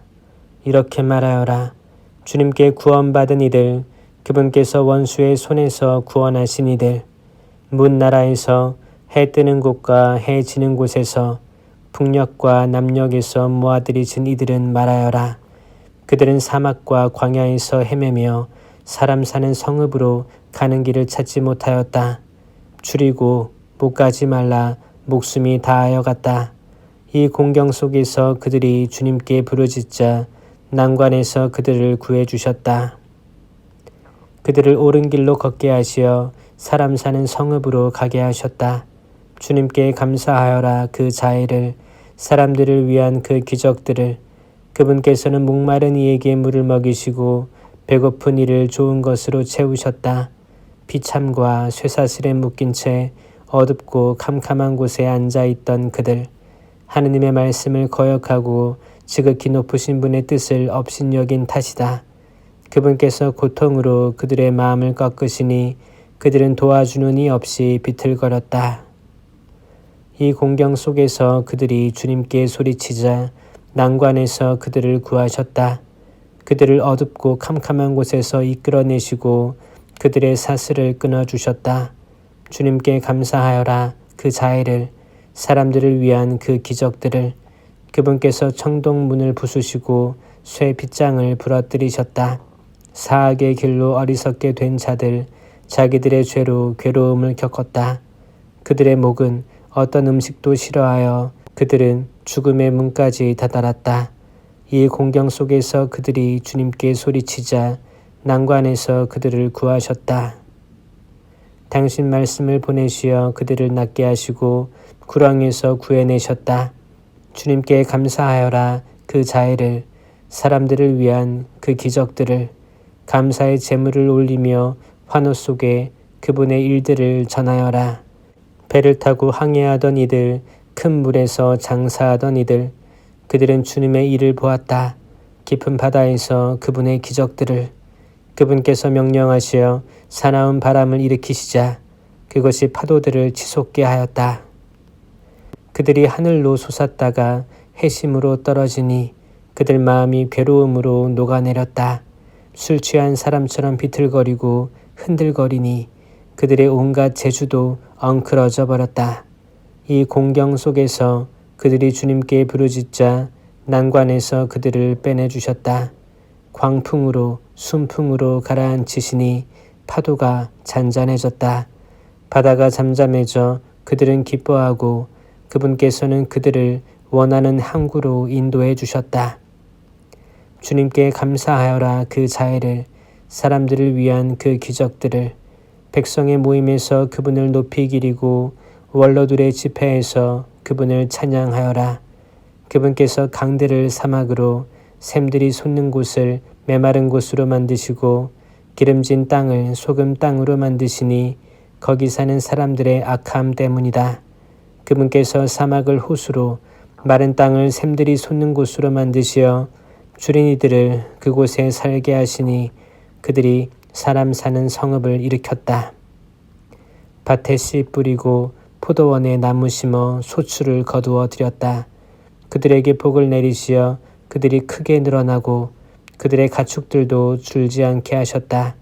이렇게 말하여라. 주님께 구원받은 이들, 그분께서 원수의 손에서 구원하신 이들, 문 나라에서 해 뜨는 곳과 해 지는 곳에서 북녘과 남녘에서 모아들이신 이들은 말하여라. 그들은 사막과 광야에서 헤매며 사람 사는 성읍으로 가는 길을 찾지 못하였다. 줄이고 못 가지 말라 목숨이 다하여 갔다. 이 공경 속에서 그들이 주님께 부르짖자 난관에서 그들을 구해주셨다. 그들을 옳은 길로 걷게 하시어 사람 사는 성읍으로 가게 하셨다. 주님께 감사하여라. 그 자애를, 사람들을 위한 그 기적들을. 그분께서는 목마른 이에게 물을 먹이시고 배고픈 이를 좋은 것으로 채우셨다. 비참과 쇠사슬에 묶인 채 어둡고 캄캄한 곳에 앉아있던 그들, 하느님의 말씀을 거역하고 지극히 높으신 분의 뜻을 업신여긴 탓이다. 그분께서 고통으로 그들의 마음을 꺾으시니 그들은 도와주는 이 없이 비틀거렸다. 이 공경 속에서 그들이 주님께 소리치자 난관에서 그들을 구하셨다. 그들을 어둡고 캄캄한 곳에서 이끌어내시고 그들의 사슬을 끊어주셨다. 주님께 감사하여라. 그 자애를, 사람들을 위한 그 기적들을. 그분께서 청동문을 부수시고 쇠 빗장을 부러뜨리셨다. 사악의 길로 어리석게 된 자들, 자기들의 죄로 괴로움을 겪었다. 그들의 목은 어떤 음식도 싫어하여 그들은 죽음의 문까지 다다랐다. 이 공경 속에서 그들이 주님께 소리치자 난관에서 그들을 구하셨다. 당신 말씀을 보내시어 그들을 낫게 하시고 구렁에서 구해내셨다. 주님께 감사하여라. 그 자애를, 사람들을 위한 그 기적들을. 감사의 제물을 올리며 환호 속에 그분의 일들을 전하여라. 배를 타고 항해하던 이들, 큰 물에서 장사하던 이들, 그들은 주님의 일을 보았다. 깊은 바다에서 그분의 기적들을. 그분께서 명령하시어 사나운 바람을 일으키시자 그것이 파도들을 치솟게 하였다. 그들이 하늘로 솟았다가 해심으로 떨어지니 그들 마음이 괴로움으로 녹아내렸다. 술 취한 사람처럼 비틀거리고 흔들거리니 그들의 온갖 재주도 엉클어져 버렸다. 이 공경 속에서 그들이 주님께 부르짖자 난관에서 그들을 빼내주셨다. 광풍으로 순풍으로 가라앉히시니 파도가 잔잔해졌다. 바다가 잠잠해져 그들은 기뻐하고 그분께서는 그들을 원하는 항구로 인도해 주셨다. 주님께 감사하여라. 그 자애를, 사람들을 위한 그 기적들을, 백성의 모임에서 그분을 높이 기리고 원로들의 집회에서 그분을 찬양하여라. 그분께서 강들을 사막으로, 샘들이 솟는 곳을 메마른 곳으로 만드시고 기름진 땅을 소금 땅으로 만드시니 거기 사는 사람들의 악함 때문이다. 그분께서 사막을 호수로, 마른 땅을 샘들이 솟는 곳으로 만드시어 줄인 이들을 그곳에 살게 하시니 그들이 사람 사는 성읍을 일으켰다. 밭에 씨 뿌리고 포도원에 나무 심어 소출을 거두어 들였다. 그들에게 복을 내리시어 그들이 크게 늘어나고 그들의 가축들도 줄지 않게 하셨다.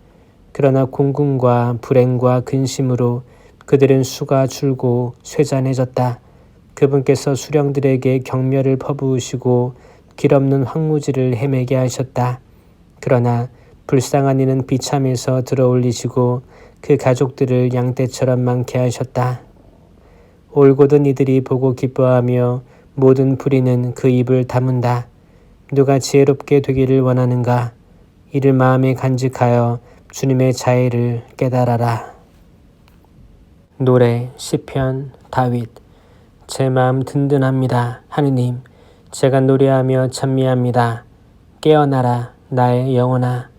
그러나 공군과 불행과 근심으로 그들은 수가 줄고 쇠잔해졌다. 그분께서 수령들에게 경멸을 퍼부으시고 길 없는 황무지를 헤매게 하셨다. 그러나 불쌍한 이는 비참에서 들어올리시고 그 가족들을 양떼처럼 많게 하셨다. 올곧은 이들이 보고 기뻐하며 모든 불의는 그 입을 다문다. 누가 지혜롭게 되기를 원하는가? 이를 마음에 간직하여 주님의 자애를 깨달아라. 노래 시편 다윗. 제 마음 든든합니다. 하느님, 제가 노래하며 찬미합니다. 깨어나라 나의 영혼아,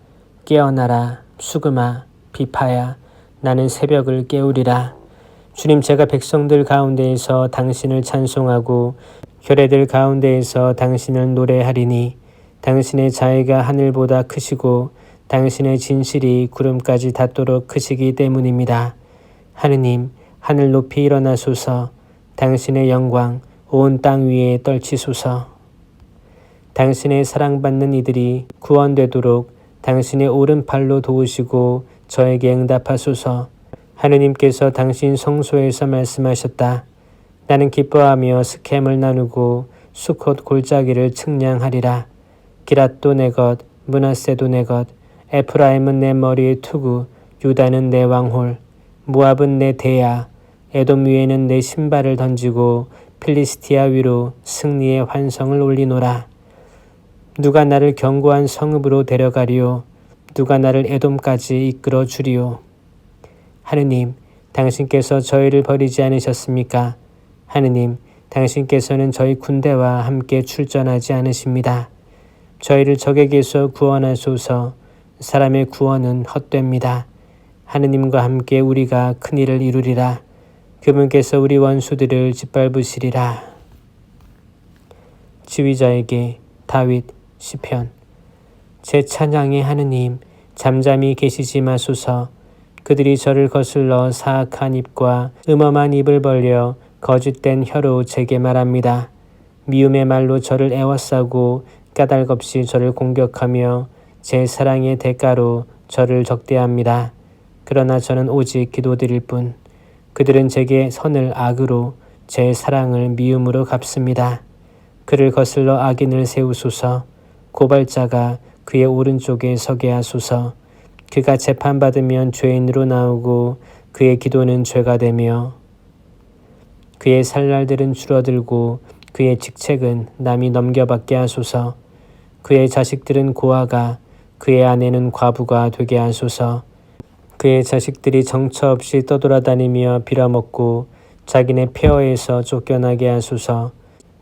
깨어나라 수금아 비파야, 나는 새벽을 깨우리라. 주님, 제가 백성들 가운데에서 당신을 찬송하고 교례들 가운데에서 당신을 노래하리니 당신의 자애가 하늘보다 크시고 당신의 진실이 구름까지 닿도록 크시기 때문입니다. 하느님, 하늘 높이 일어나소서. 당신의 영광 온 땅 위에 떨치소서. 당신의 사랑받는 이들이 구원되도록 당신의 오른팔로 도우시고 저에게 응답하소서. 하느님께서 당신 성소에서 말씀하셨다. 나는 기뻐하며 스켐을 나누고 수콧 골짜기를 측량하리라. 기랏도 내 것, 므낫세도 내 것, 에프라임은 내 머리의 투구, 유다는 내 왕홀, 모압은 내 대야, 에돔 위에는 내 신발을 던지고 필리스티아 위로 승리의 환성을 올리노라. 누가 나를 견고한 성읍으로 데려가리요? 누가 나를 에돔까지 이끌어 주리요? 하느님, 당신께서 저희를 버리지 않으셨습니까? 하느님, 당신께서는 저희 군대와 함께 출전하지 않으십니다. 저희를 적에게서 구원하소서. 사람의 구원은 헛됩니다. 하느님과 함께 우리가 큰 일을 이루리라. 그분께서 우리 원수들을 짓밟으시리라. 지휘자에게 다윗 시편. 제 찬양의 하느님, 잠잠히 계시지 마소서. 그들이 저를 거슬러 사악한 입과 음험한 입을 벌려 거짓된 혀로 제게 말합니다. 미움의 말로 저를 애워싸고 까닭없이 저를 공격하며 제 사랑의 대가로 저를 적대합니다. 그러나 저는 오직 기도드릴 뿐. 그들은 제게 선을 악으로, 제 사랑을 미움으로 갚습니다. 그를 거슬러 악인을 세우소서. 고발자가 그의 오른쪽에 서게 하소서. 그가 재판받으면 죄인으로 나오고 그의 기도는 죄가 되며 그의 살날들은 줄어들고 그의 직책은 남이 넘겨받게 하소서. 그의 자식들은 고아가, 그의 아내는 과부가 되게 하소서. 그의 자식들이 정처 없이 떠돌아다니며 빌어먹고 자기네 폐허에서 쫓겨나게 하소서.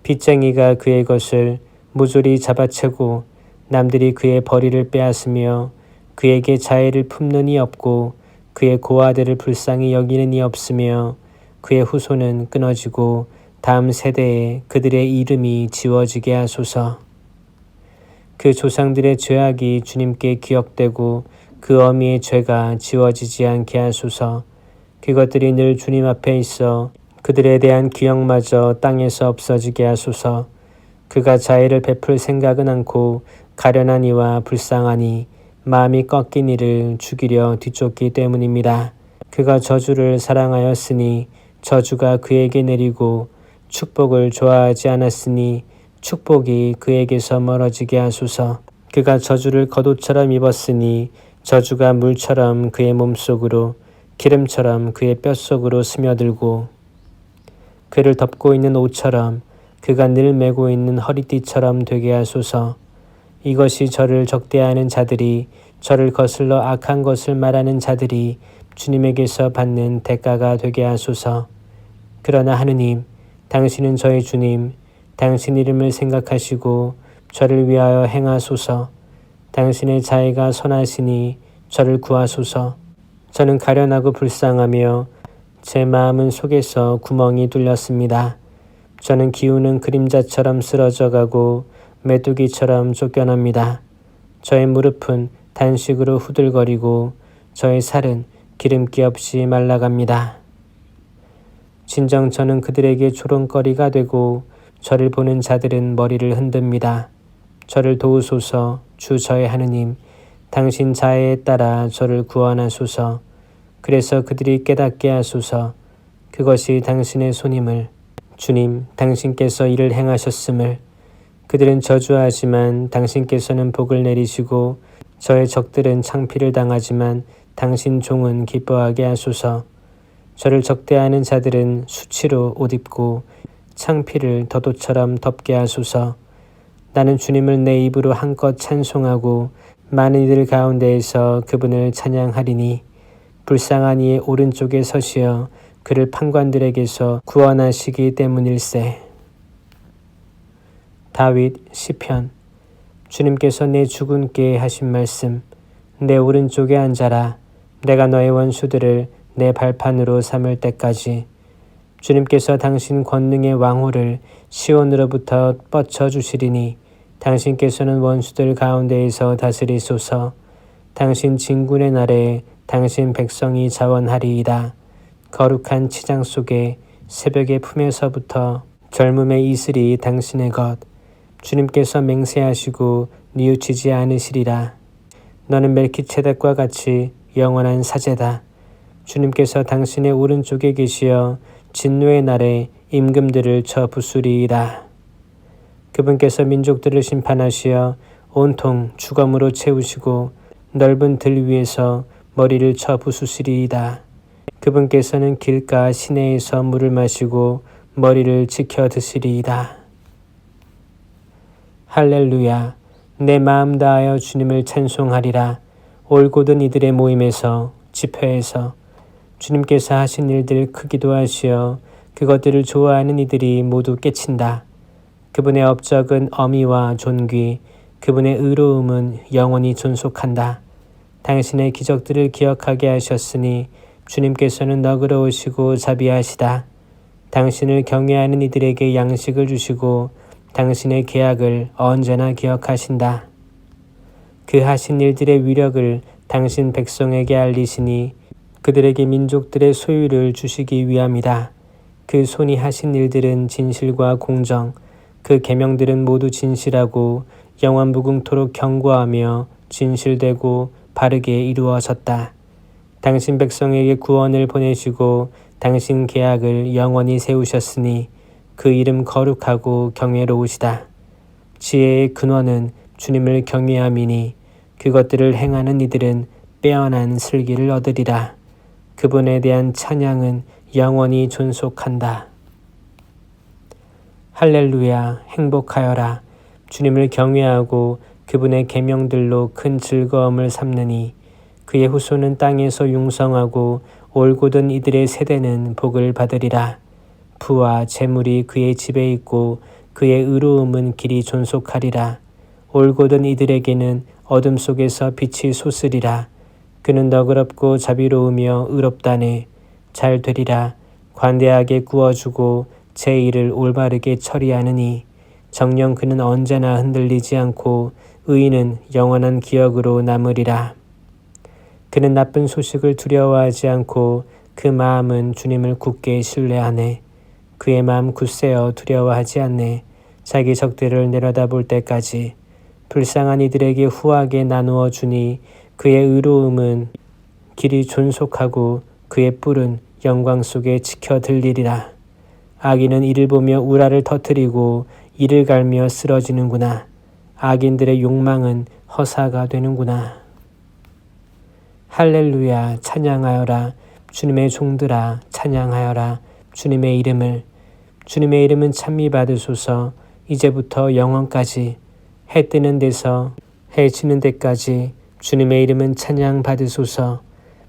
빚쟁이가 그의 것을 모조리 잡아채고 남들이 그의 벌이를 빼앗으며 그에게 자애를 품는 이 없고 그의 고아들을 불쌍히 여기는 이 없으며 그의 후손은 끊어지고 다음 세대에 그들의 이름이 지워지게 하소서. 그 조상들의 죄악이 주님께 기억되고 그 어미의 죄가 지워지지 않게 하소서. 그것들이 늘 주님 앞에 있어 그들에 대한 기억마저 땅에서 없어지게 하소서. 그가 자애를 베풀 생각은 않고 가련한 이와 불쌍하니 마음이 꺾인 이를 죽이려 뒤쫓기 때문입니다. 그가 저주를 사랑하였으니 저주가 그에게 내리고 축복을 좋아하지 않았으니 축복이 그에게서 멀어지게 하소서. 그가 저주를 겉옷처럼 입었으니 저주가 물처럼 그의 몸속으로 기름처럼 그의 뼛속으로 스며들고 그를 덮고 있는 옷처럼 그가 늘 메고 있는 허리띠처럼 되게 하소서. 이것이 저를 적대하는 자들이 저를 거슬러 악한 것을 말하는 자들이 주님에게서 받는 대가가 되게 하소서. 그러나 하느님, 당신은 저의 주님, 당신 이름을 생각하시고 저를 위하여 행하소서. 당신의 자애가 선하시니 저를 구하소서. 저는 가련하고 불쌍하며 제 마음은 속에서 구멍이 뚫렸습니다. 저는 기우는 그림자처럼 쓰러져가고 메뚜기처럼 쫓겨납니다. 저의 무릎은 단식으로 후들거리고 저의 살은 기름기 없이 말라갑니다. 진정 저는 그들에게 조롱거리가 되고 저를 보는 자들은 머리를 흔듭니다. 저를 도우소서. 주 저의 하느님, 당신 자애에 따라 저를 구원하소서. 그래서 그들이 깨닫게 하소서. 그것이 당신의 손임을, 주님, 당신께서 이를 행하셨음을. 그들은 저주하지만 당신께서는 복을 내리시고 저의 적들은 창피를 당하지만 당신 종은 기뻐하게 하소서. 저를 적대하는 자들은 수치로 옷 입고 창피를 덧옷처럼 덮게 하소서. 나는 주님을 내 입으로 한껏 찬송하고 많은 이들 가운데에서 그분을 찬양하리니 불쌍한 이의 오른쪽에 서시어 그를 판관들에게서 구원하시기 때문일세. 다윗 시편. 주님께서 내 주군께 하신 말씀. 내 오른쪽에 앉아라. 내가 너의 원수들을 내 발판으로 삼을 때까지. 주님께서 당신 권능의 왕호를 시온으로부터 뻗쳐주시리니 당신께서는 원수들 가운데에서 다스리소서. 당신 진군의 날에 당신 백성이 자원하리이다. 거룩한 치장 속에 새벽의 품에서부터 젊음의 이슬이 당신의 것. 주님께서 맹세하시고 뉘우치지 않으시리라. 너는 멜키ጼ덱과 같이 영원한 사제다. 주님께서 당신의 오른쪽에 계시어 진노의 날에 임금들을 쳐 부수리이다. 그분께서 민족들을 심판하시어 온통 주검으로 채우시고 넓은 들 위에서 머리를 쳐 부수시리이다. 그분께서는 길가 시내에서 물을 마시고 머리를 지켜 드시리이다. 할렐루야. 내 마음 다하여 주님을 찬송하리라. 올곧은 이들의 모임에서, 집회에서 주님께서 하신 일들 크기도 하시어 그것들을 좋아하는 이들이 모두 깨친다. 그분의 업적은 어미와 존귀, 그분의 의로움은 영원히 존속한다. 당신의 기적들을 기억하게 하셨으니 주님께서는 너그러우시고 자비하시다. 당신을 경외하는 이들에게 양식을 주시고 당신의 계약을 언제나 기억하신다. 그 하신 일들의 위력을 당신 백성에게 알리시니 그들에게 민족들의 소유를 주시기 위함이다. 그 손이 하신 일들은 진실과 공정, 그 계명들은 모두 진실하고 영원무궁토록 견고하며 진실되고 바르게 이루어졌다. 당신 백성에게 구원을 보내시고 당신 계약을 영원히 세우셨으니 그 이름 거룩하고 경외로우시다. 지혜의 근원은 주님을 경외함이니 그것들을 행하는 이들은 빼어난 슬기를 얻으리라. 그분에 대한 찬양은 영원히 존속한다. 할렐루야. 행복하여라. 주님을 경외하고 그분의 계명들로 큰 즐거움을 삼느니 그의 후손은 땅에서 융성하고 올곧은 이들의 세대는 복을 받으리라. 부와 재물이 그의 집에 있고 그의 의로움은 길이 존속하리라. 올곧은 이들에게는 어둠 속에서 빛이 솟으리라. 그는 너그럽고 자비로우며 의롭다네. 잘 되리라. 관대하게 구워주고 제 일을 올바르게 처리하느니 정녕 그는 언제나 흔들리지 않고 의인은 영원한 기억으로 남으리라. 그는 나쁜 소식을 두려워하지 않고 그 마음은 주님을 굳게 신뢰하네. 그의 마음 굳세어 두려워하지 않네. 자기 적들을 내려다볼 때까지. 불쌍한 이들에게 후하게 나누어 주니 그의 의로움은 길이 존속하고 그의 뿔은 영광 속에 지켜 들리리라. 악인은 이를 보며 우라를 터뜨리고 이를 갈며 쓰러지는구나. 악인들의 욕망은 허사가 되는구나. 할렐루야. 찬양하여라. 주님의 종들아 찬양하여라. 주님의 이름을. 주님의 이름은 찬미 받으소서. 이제부터 영원까지 해 뜨는 데서 해 지는 데까지 주님의 이름은 찬양 받으소서.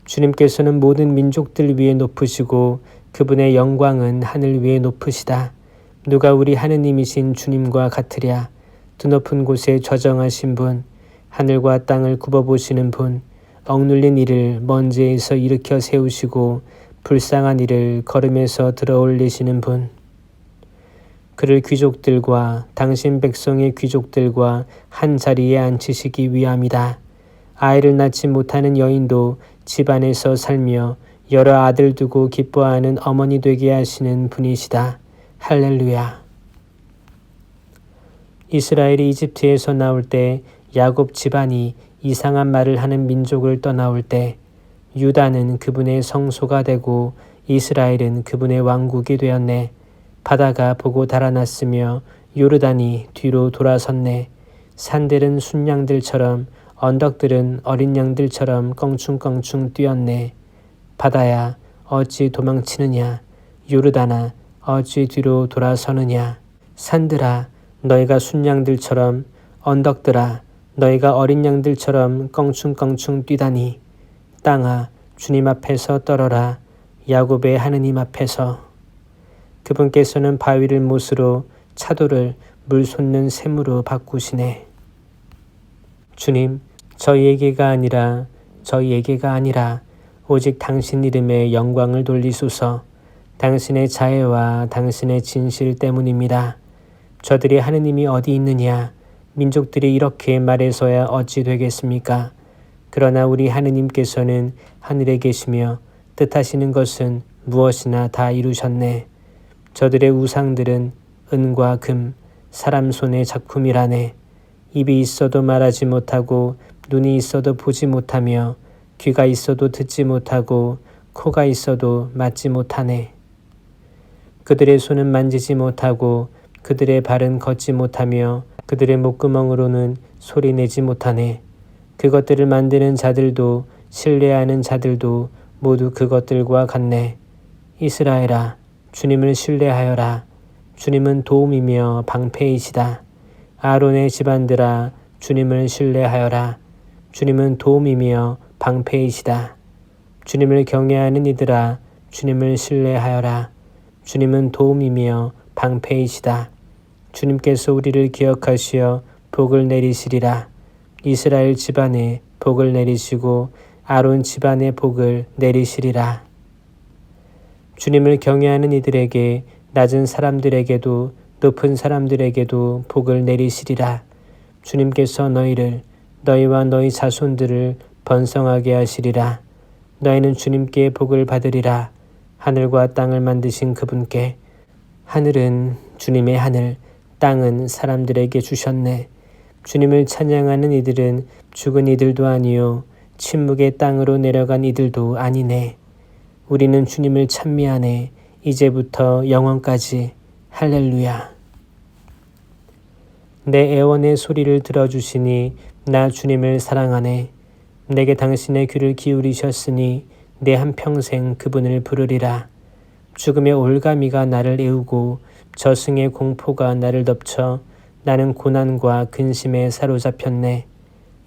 주님께서는 모든 민족들 위에 높으시고 그분의 영광은 하늘 위에 높으시다. 누가 우리 하느님이신 주님과 같으랴. 드높은 곳에 좌정하신 분, 하늘과 땅을 굽어보시는 분, 억눌린 이를 먼지에서 일으켜 세우시고 불쌍한 이를 걸음에서 들어올리시는 분. 그를 귀족들과 당신 백성의 귀족들과 한 자리에 앉히시기 위함이다. 아이를 낳지 못하는 여인도 집안에서 살며 여러 아들 두고 기뻐하는 어머니 되게 하시는 분이시다. 할렐루야. 이스라엘이 이집트에서 나올 때 야곱 집안이 이상한 말을 하는 민족을 떠나올 때 유다는 그분의 성소가 되고 이스라엘은 그분의 왕국이 되었네. 바다가 보고 달아났으며 요르단이 뒤로 돌아섰네. 산들은 순양들처럼 언덕들은 어린 양들처럼 껑충껑충 뛰었네. 바다야 어찌 도망치느냐. 요르단아 어찌 뒤로 돌아서느냐. 산들아 너희가 순양들처럼, 언덕들아 너희가 어린 양들처럼 껑충껑충 뛰다니. 땅아 주님 앞에서 떨어라. 야곱의 하느님 앞에서. 그분께서는 바위를 못으로 차돌을 물 솟는 샘으로 바꾸시네. 주님, 저희에게가 아니라 오직 당신 이름의 영광을 돌리소서. 당신의 자애와 당신의 진실 때문입니다. 저들이 하느님이 어디 있느냐. 민족들이 이렇게 말해서야 어찌 되겠습니까? 그러나 우리 하느님께서는 하늘에 계시며 뜻하시는 것은 무엇이나 다 이루셨네. 저들의 우상들은 은과 금, 사람 손의 작품이라네. 입이 있어도 말하지 못하고 눈이 있어도 보지 못하며 귀가 있어도 듣지 못하고 코가 있어도 맡지 못하네. 그들의 손은 만지지 못하고 그들의 발은 걷지 못하며 그들의 목구멍으로는 소리 내지 못하네. 그것들을 만드는 자들도 신뢰하는 자들도 모두 그것들과 같네. 이스라엘아, 주님을 신뢰하여라. 주님은 도움이며 방패이시다. 아론의 집안들아, 주님을 신뢰하여라. 주님은 도움이며 방패이시다. 주님을 경외하는 이들아, 주님을 신뢰하여라. 주님은 도움이며 방패이시다. 주님께서 우리를 기억하시어 복을 내리시리라. 이스라엘 집안에 복을 내리시고 아론 집안에 복을 내리시리라. 주님을 경외하는 이들에게 낮은 사람들에게도 높은 사람들에게도 복을 내리시리라. 주님께서 너희와 너희 자손들을 번성하게 하시리라. 너희는 주님께 복을 받으리라. 하늘과 땅을 만드신 그분께. 하늘은 주님의 하늘, 땅은 사람들에게 주셨네. 주님을 찬양하는 이들은 죽은 이들도 아니요 침묵의 땅으로 내려간 이들도 아니네. 우리는 주님을 찬미하네. 이제부터 영원까지. 할렐루야. 내 애원의 소리를 들어주시니 나 주님을 사랑하네. 내게 당신의 귀를 기울이셨으니 내 한평생 그분을 부르리라. 죽음의 올가미가 나를 애우고 저승의 공포가 나를 덮쳐 나는 고난과 근심에 사로잡혔네.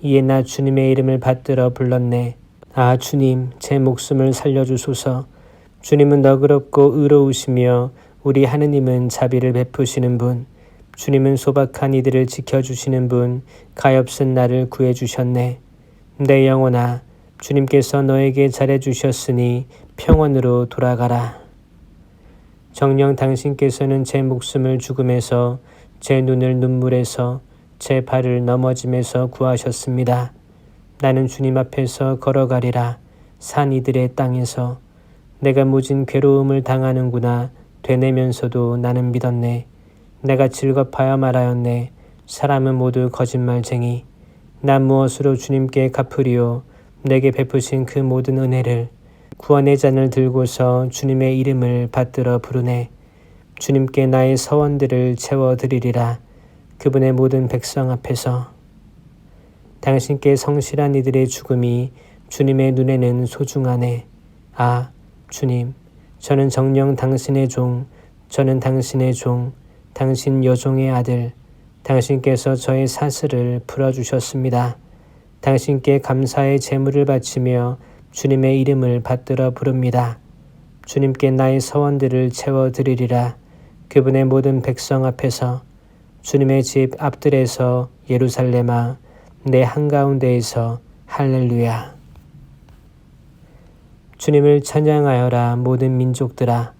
이에 나 주님의 이름을 받들어 불렀네. 아 주님, 제 목숨을 살려주소서. 주님은 너그럽고 의로우시며 우리 하느님은 자비를 베푸시는 분. 주님은 소박한 이들을 지켜주시는 분, 가엾은 나를 구해주셨네. 내 영혼아, 주님께서 너에게 잘해주셨으니 평원으로 돌아가라. 정녕 당신께서는 제 목숨을 죽음에서, 제 눈을 눈물에서, 제 발을 넘어짐에서 구하셨습니다. 나는 주님 앞에서 걸어가리라. 산 이들의 땅에서. 내가 모진 괴로움을 당하는구나 되뇌면서도 나는 믿었네. 내가 즐겁하여 말하였네. 사람은 모두 거짓말쟁이. 난 무엇으로 주님께 갚으리요. 내게 베푸신 그 모든 은혜를. 구원의 잔을 들고서 주님의 이름을 받들어 부르네. 주님께 나의 서원들을 채워드리리라. 그분의 모든 백성 앞에서. 당신께 성실한 이들의 죽음이 주님의 눈에는 소중하네. 아 주님, 저는 정녕 당신의 종, 저는 당신의 종, 당신 여종의 아들. 당신께서 저의 사슬을 풀어주셨습니다. 당신께 감사의 제물을 바치며 주님의 이름을 받들어 부릅니다. 주님께 나의 서원들을 채워드리리라. 그분의 모든 백성 앞에서, 주님의 집 앞들에서, 예루살렘아 내 한가운데에서 할렐루야. 주님을 찬양하여라 모든 민족들아.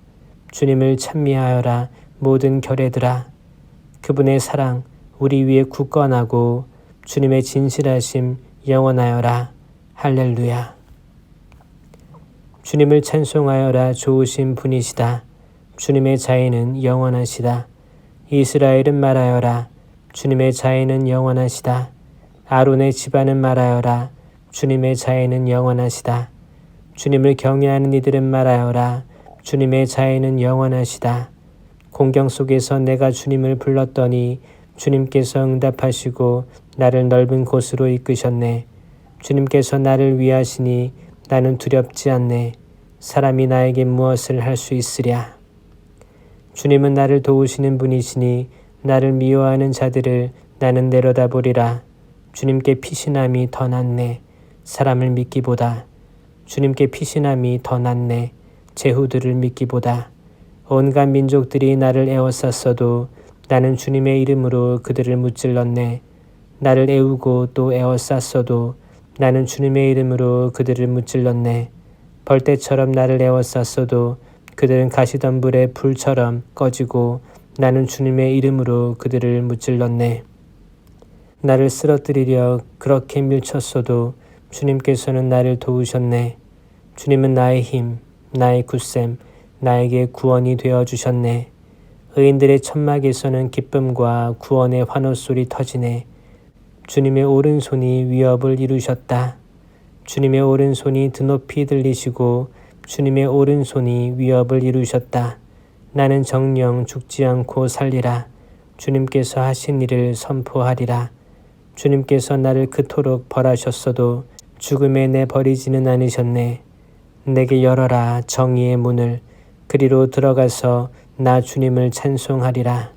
주님을 찬미하여라 모든 결례들아. 그분의 사랑 우리 위에 굳건하고 주님의 진실하심 영원하여라. 할렐루야. 주님을 찬송하여라. 좋으신 분이시다. 주님의 자애는 영원하시다. 이스라엘은 말하여라. 주님의 자애는 영원하시다. 아론의 집안은 말하여라. 주님의 자애는 영원하시다. 주님을 경외하는 이들은 말하여라. 주님의 자애는 영원하시다. 공경 속에서 내가 주님을 불렀더니 주님께서 응답하시고 나를 넓은 곳으로 이끄셨네. 주님께서 나를 위하시니 나는 두렵지 않네. 사람이 나에게 무엇을 할 수 있으랴. 주님은 나를 도우시는 분이시니 나를 미워하는 자들을 나는 내려다보리라. 주님께 피신함이 더 낫네. 사람을 믿기보다. 주님께 피신함이 더 낫네. 제후들을 믿기보다. 온갖 민족들이 나를 에워쌌어도 나는 주님의 이름으로 그들을 무찔렀네. 나를 애우고 또 에워쌌어도 나는 주님의 이름으로 그들을 무찔렀네. 벌떼처럼 나를 에워쌌어도 그들은 가시덤불의 불처럼 꺼지고 나는 주님의 이름으로 그들을 무찔렀네. 나를 쓰러뜨리려 그렇게 밀쳤어도 주님께서는 나를 도우셨네. 주님은 나의 힘, 나의 굳셈, 나에게 구원이 되어주셨네. 의인들의 천막에서는 기쁨과 구원의 환호소리 터지네. 주님의 오른손이 위협을 이루셨다. 주님의 오른손이 드높이 들리시고 주님의 오른손이 위협을 이루셨다. 나는 정녕 죽지 않고 살리라. 주님께서 하신 일을 선포하리라. 주님께서 나를 그토록 벌하셨어도 죽음에 내버리지는 않으셨네. 내게 열어라 정의의 문을. 그리로 들어가서 나 주님을 찬송하리라.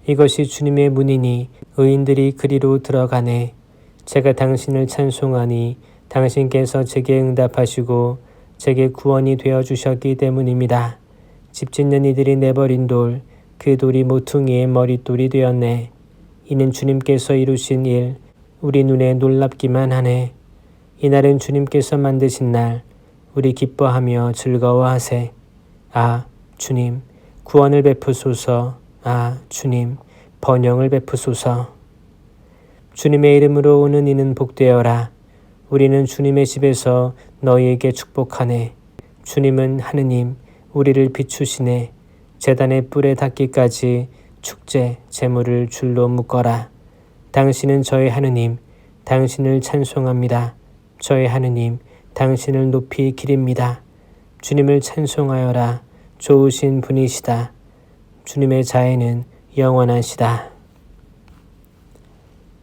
이것이 주님의 문이니 의인들이 그리로 들어가네. 제가 당신을 찬송하니 당신께서 제게 응답하시고 제게 구원이 되어주셨기 때문입니다. 집 짓는 이들이 내버린 돌, 그 돌이 모퉁이의 머릿돌이 되었네. 이는 주님께서 이루신 일, 우리 눈에 놀랍기만 하네. 이날은 주님께서 만드신 날, 우리 기뻐하며 즐거워하세. 아, 주님, 구원을 베푸소서. 아, 주님, 번영을 베푸소서. 주님의 이름으로 오는 이는 복되어라. 우리는 주님의 집에서 너희에게 축복하네. 주님은 하느님, 우리를 비추시네. 제단의 뿔에 닿기까지 축제, 제물을 줄로 묶어라. 당신은 저의 하느님, 당신을 찬송합니다. 저의 하느님, 당신을 높이 기립니다. 주님을 찬송하여라. 좋으신 분이시다. 주님의 자애는 영원하시다.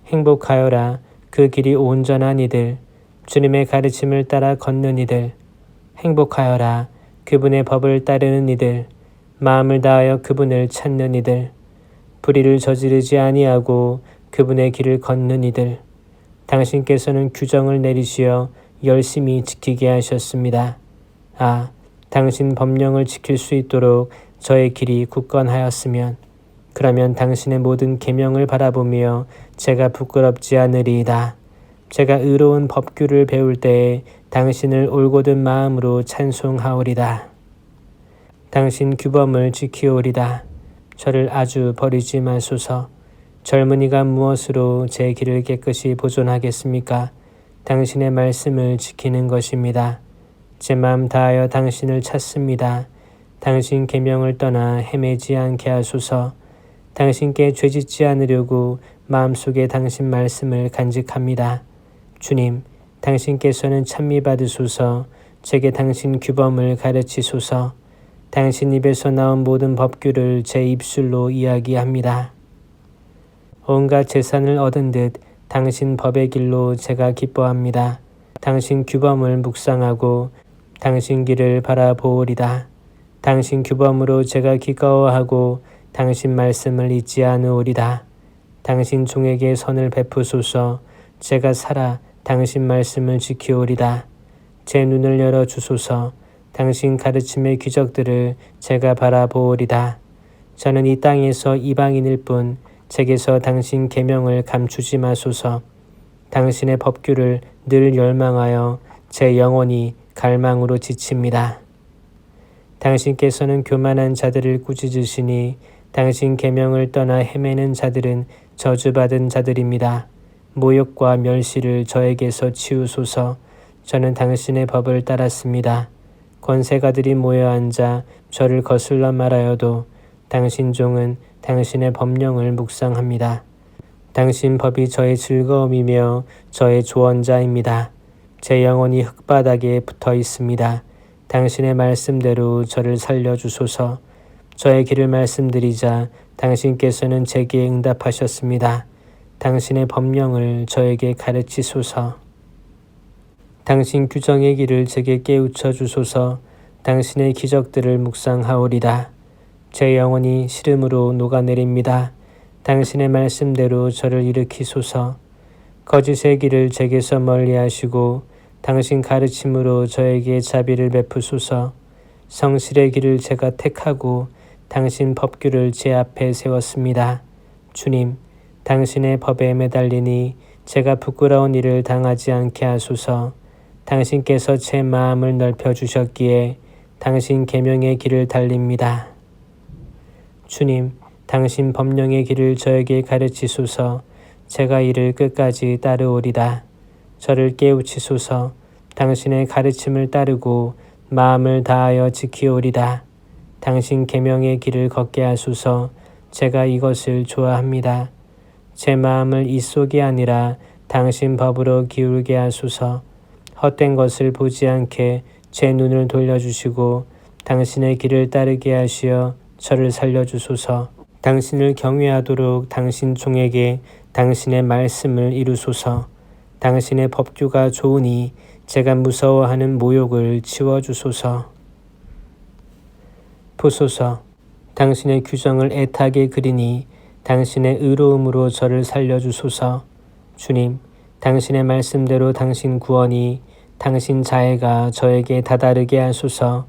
행복하여라. 그 길이 온전한 이들, 주님의 가르침을 따라 걷는 이들. 행복하여라. 그분의 법을 따르는 이들, 마음을 다하여 그분을 찾는 이들. 불의를 저지르지 아니하고 그분의 길을 걷는 이들. 당신께서는 규정을 내리시어 열심히 지키게 하셨습니다. 아, 당신 법령을 지킬 수 있도록 저의 길이 굳건하였으면, 그러면 당신의 모든 계명을 바라보며 제가 부끄럽지 않으리이다. 제가 의로운 법규를 배울 때에 당신을 올곧은 마음으로 찬송하오리다. 당신 규범을 지키오리다. 저를 아주 버리지 마소서. 젊은이가 무엇으로 제 길을 깨끗이 보존하겠습니까? 당신의 말씀을 지키는 것입니다. 제 마음 다하여 당신을 찾습니다. 당신 계명을 떠나 헤매지 않게 하소서. 당신께 죄짓지 않으려고 마음속에 당신 말씀을 간직합니다. 주님, 당신께서는 찬미 받으소서. 제게 당신 규범을 가르치소서. 당신 입에서 나온 모든 법규를 제 입술로 이야기합니다. 온갖 재산을 얻은 듯 당신 법의 길로 제가 기뻐합니다. 당신 규범을 묵상하고 당신 길을 바라보오리다. 당신 규범으로 제가 기꺼워하고 당신 말씀을 잊지 않으오리다. 당신 종에게 선을 베푸소서. 제가 살아 당신 말씀을 지키오리다. 제 눈을 열어 주소서. 당신 가르침의 기적들을 제가 바라보오리다. 저는 이 땅에서 이방인일 뿐 제게서 당신 계명을 감추지 마소서. 당신의 법규를 늘 열망하여 제 영혼이 갈망으로 지칩니다. 당신께서는 교만한 자들을 꾸짖으시니 당신 계명을 떠나 헤매는 자들은 저주받은 자들입니다. 모욕과 멸시를 저에게서 치우소서. 저는 당신의 법을 따랐습니다. 권세가들이 모여 앉아 저를 거슬러 말하여도 당신 종은 당신의 법령을 묵상합니다. 당신 법이 저의 즐거움이며 저의 조언자입니다. 제 영혼이 흙바닥에 붙어 있습니다. 당신의 말씀대로 저를 살려주소서. 저의 길을 말씀드리자 당신께서는 제게 응답하셨습니다. 당신의 법령을 저에게 가르치소서. 당신 규정의 길을 제게 깨우쳐 주소서. 당신의 기적들을 묵상하오리다. 제 영혼이 시름으로 녹아내립니다. 당신의 말씀대로 저를 일으키소서. 거짓의 길을 제게서 멀리하시고 당신 가르침으로 저에게 자비를 베푸소서. 성실의 길을 제가 택하고 당신 법규를 제 앞에 세웠습니다. 주님, 당신의 법에 매달리니 제가 부끄러운 일을 당하지 않게 하소서. 당신께서 제 마음을 넓혀주셨기에 당신 계명의 길을 달립니다. 주님, 당신 법령의 길을 저에게 가르치소서. 제가 이를 끝까지 따르오리다. 저를 깨우치소서. 당신의 가르침을 따르고 마음을 다하여 지키오리다. 당신 계명의 길을 걷게 하소서. 제가 이것을 좋아합니다. 제 마음을 이 속이 아니라 당신 법으로 기울게 하소서. 헛된 것을 보지 않게 제 눈을 돌려주시고 당신의 길을 따르게 하시어 저를 살려주소서. 당신을 경외하도록 당신 종에게 당신의 말씀을 이루소서. 당신의 법규가 좋으니 제가 무서워하는 모욕을 치워주소서. 보소서. 당신의 규정을 애타게 그리니 당신의 의로움으로 저를 살려주소서. 주님, 당신의 말씀대로 당신 구원이 당신 자애가 저에게 다다르게 하소서.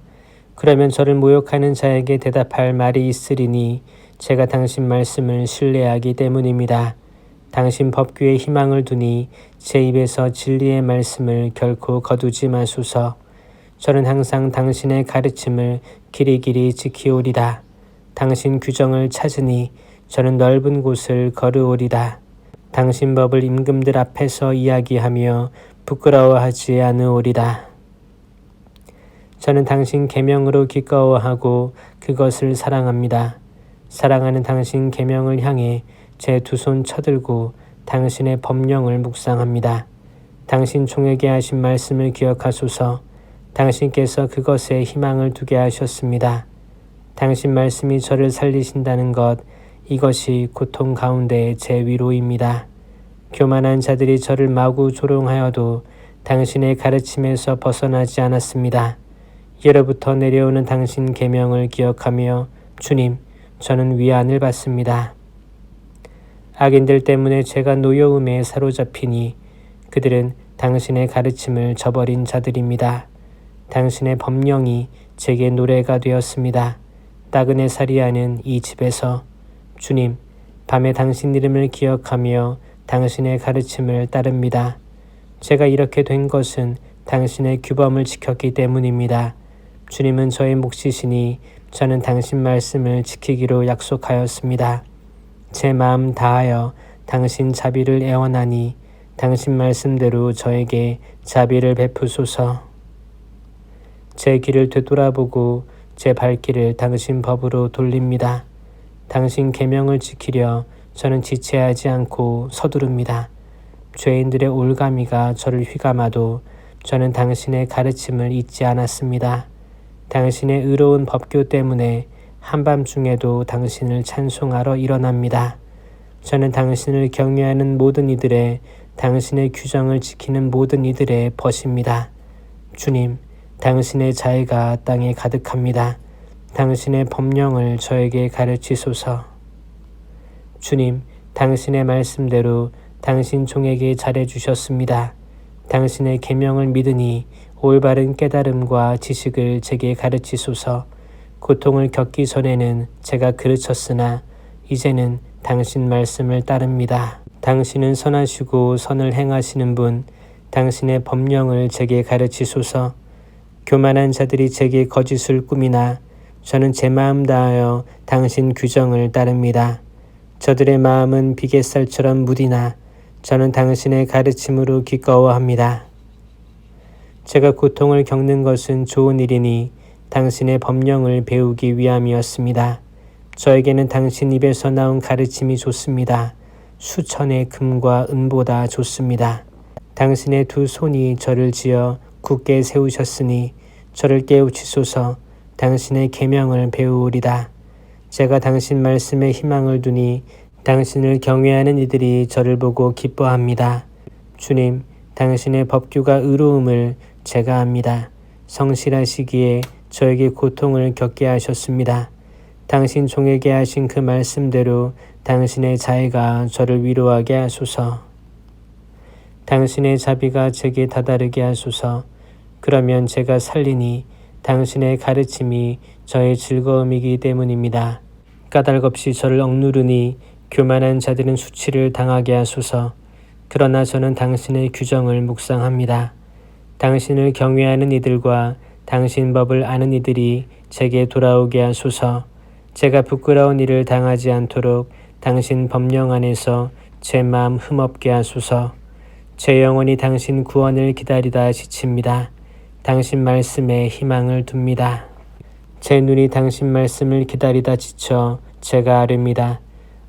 그러면 저를 모욕하는 자에게 대답할 말이 있으리니 제가 당신 말씀을 신뢰하기 때문입니다. 당신 법규에 희망을 두니 제 입에서 진리의 말씀을 결코 거두지 마소서. 저는 항상 당신의 가르침을 길이길이 지키오리다. 당신 규정을 찾으니 저는 넓은 곳을 걸으오리다. 당신 법을 임금들 앞에서 이야기하며 부끄러워하지 않으오리다. 저는 당신 계명으로 기꺼워하고 그것을 사랑합니다. 사랑하는 당신 계명을 향해 제 두 손 쳐들고 당신의 법령을 묵상합니다. 당신 종에게 하신 말씀을 기억하소서. 당신께서 그것에 희망을 두게 하셨습니다. 당신 말씀이 저를 살리신다는 것, 이것이 고통 가운데 제 위로입니다. 교만한 자들이 저를 마구 조롱하여도 당신의 가르침에서 벗어나지 않았습니다. 예로부터 내려오는 당신 계명을 기억하며 주님, 저는 위안을 받습니다. 악인들 때문에 제가 노여움에 사로잡히니 그들은 당신의 가르침을 저버린 자들입니다. 당신의 법령이 제게 노래가 되었습니다. 나그네 살이하는 이 집에서 주님, 밤에 당신 이름을 기억하며 당신의 가르침을 따릅니다. 제가 이렇게 된 것은 당신의 규범을 지켰기 때문입니다. 주님은 저의 몫이시니 저는 당신 말씀을 지키기로 약속하였습니다. 제 마음 다하여 당신 자비를 애원하니 당신 말씀대로 저에게 자비를 베푸소서. 제 길을 되돌아보고 제 발길을 당신 법으로 돌립니다. 당신 계명을 지키려 저는 지체하지 않고 서두릅니다. 죄인들의 올가미가 저를 휘감아도 저는 당신의 가르침을 잊지 않았습니다. 당신의 의로운 법규 때문에 한밤중에도 당신을 찬송하러 일어납니다. 저는 당신을 경외하는 모든 이들의, 당신의 규정을 지키는 모든 이들의 벗입니다. 주님, 당신의 자애가 땅에 가득합니다. 당신의 법령을 저에게 가르치소서. 주님, 당신의 말씀대로 당신 종에게 잘해주셨습니다. 당신의 계명을 믿으니 올바른 깨달음과 지식을 제게 가르치소서. 고통을 겪기 전에는 제가 그르쳤으나 이제는 당신 말씀을 따릅니다. 당신은 선하시고 선을 행하시는 분, 당신의 법령을 제게 가르치소서. 교만한 자들이 제게 거짓을 꾸미나 저는 제 마음 다하여 당신 규정을 따릅니다. 저들의 마음은 비갯살처럼 무디나 저는 당신의 가르침으로 기꺼워합니다. 제가 고통을 겪는 것은 좋은 일이니 당신의 법령을 배우기 위함이었습니다. 저에게는 당신 입에서 나온 가르침이 좋습니다. 수천의 금과 은보다 좋습니다. 당신의 두 손이 저를 지어 굳게 세우셨으니 저를 깨우치소서. 당신의 계명을 배우리다. 제가 당신 말씀에 희망을 두니 당신을 경외하는 이들이 저를 보고 기뻐합니다. 주님, 당신의 법규가 의로움을 제가 압니다. 성실하시기에 저에게 고통을 겪게 하셨습니다. 당신 종에게 하신 그 말씀대로 당신의 자애가 저를 위로하게 하소서. 당신의 자비가 제게 다다르게 하소서. 그러면 제가 살리니 당신의 가르침이 저의 즐거움이기 때문입니다. 까닭없이 저를 억누르니 교만한 자들은 수치를 당하게 하소서. 그러나 저는 당신의 규정을 묵상합니다. 당신을 경외하는 이들과 당신 법을 아는 이들이 제게 돌아오게 하소서. 제가 부끄러운 일을 당하지 않도록 당신 법령 안에서 제 마음 흠없게 하소서. 제 영혼이 당신 구원을 기다리다 지칩니다. 당신 말씀에 희망을 둡니다. 제 눈이 당신 말씀을 기다리다 지쳐 제가 아릅니다.